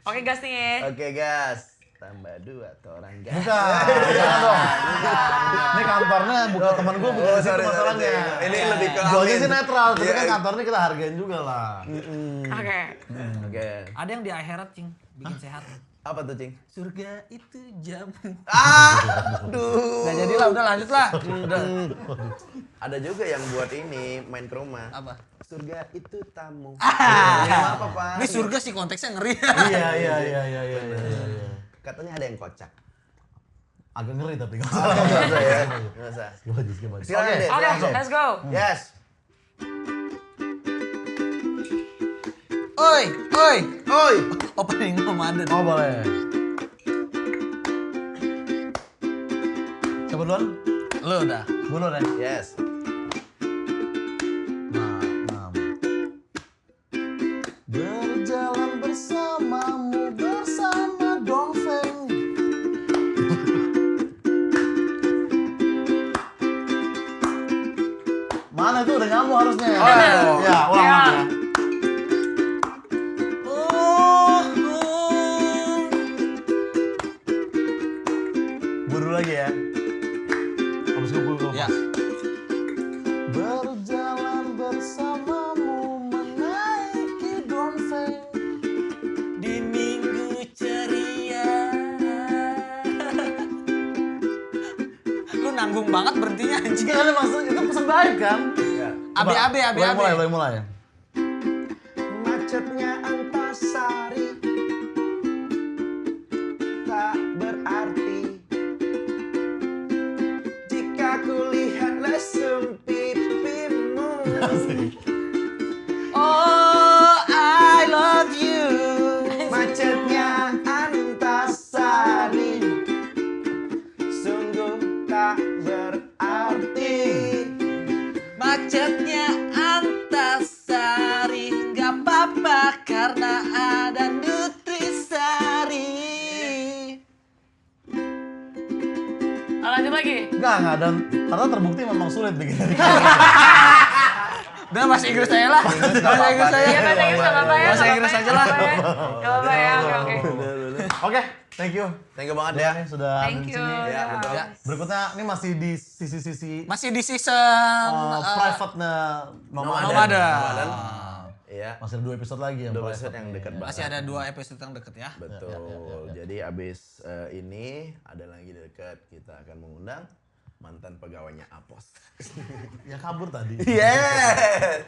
Oke gas nih ya. Oke gas. Tambah 2 tuh orang gas. Bukan, jangan dong. Ini kantornya bukan teman gue, bukan situ sorry. masalahnya. Ini lebih ke Jualnya Amin. sih netral, tapi Iya. kan kantornya kita hargain juga lah. Oke. Oke. Ada yang di akhirat, Cing. Bikin sehat. Apa tuh, Cing? Surga itu jamu. Aduh. Gak jadilah, udah lanjut lah. Ada juga yang buat ini main ke rumah. Apa? Surga itu tamu. Ya, apa, Pak? Ini surga sih konteksnya ngeri. Iya. Katanya ada yang kocak. Agak ngeri tapi nggak Nggak usah ya. Nggak usah. skip aja. Silakan deh. Oke, silakan. let's go. Yes. Oi. Oi. Opening Ramadan. Oh boleh. Siapa duluan? Lu udah. Gue duluan ya. Yes. Nah. Berjalan bersamamu bersama Dongfeng. Mana itu udah nyambung harusnya ya? Oh, ya, ulang Ya. ya. Gue dulu lagi ya. Habis gue. Ya. Berjalan bersamamu menaiki Dongfeng. Di minggu ceria. Lu nanggung banget berhentinya anjing. Kan maksud itu pesan baik kan? Ya. Abi. Mulai. Macetnya Antasari tak berarti jika kulihat lesung pipimu. Oh, I love you. Macetnya Antasari sungguh tak berarti. Macetnya Antasari nggak apa-apa karena ada Nutrisari. Lanjut lagi. Enggak dan karena terbukti memang sulit bikin dari Udah bahasa Inggris saya lah. Bahasa Inggris saya. Iya, bahasa Inggris nggak apa-apa ya. Bahasa nggak Inggris apa-apa aja lah. ya, nggak apa-apa ya, oke. Oke, thank you. Thank you banget ya. Ini sudah ada Thank di you. sini. Ya, betul. Ya. Berikutnya ini masih di sisi-sisi Masih di season private-nya Nomaden. Nomaden. Iya. Masih ada 2 episode lagi yang Dua private. episode yang dekat banget. Masih ada 2 episode yang deket ya. Betul. Jadi abis ini ada lagi dekat kita akan mengundang mantan pegawainya Apos. Ya kabur tadi. Yes.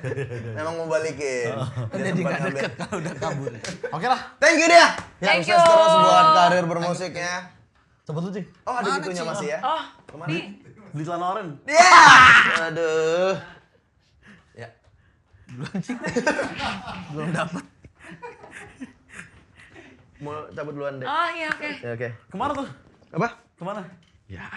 Memang mau balikin. Kan jadi nggak deket kalau udah kabur. Oke lah. Thank you dia. Thank Sukses you. terus buat karir bermusiknya. Cepet lu, Cing. Oh ada Mana, gitunya Ci? masih ya? Oh, Kemana? nih. Beli celana oranye. Yeah. Aduh. Ya. Belum dapat. Mau cabut duluan deh. Oh iya, oke. Ya, oke. Kemana tuh? Apa? Kemana? Ya.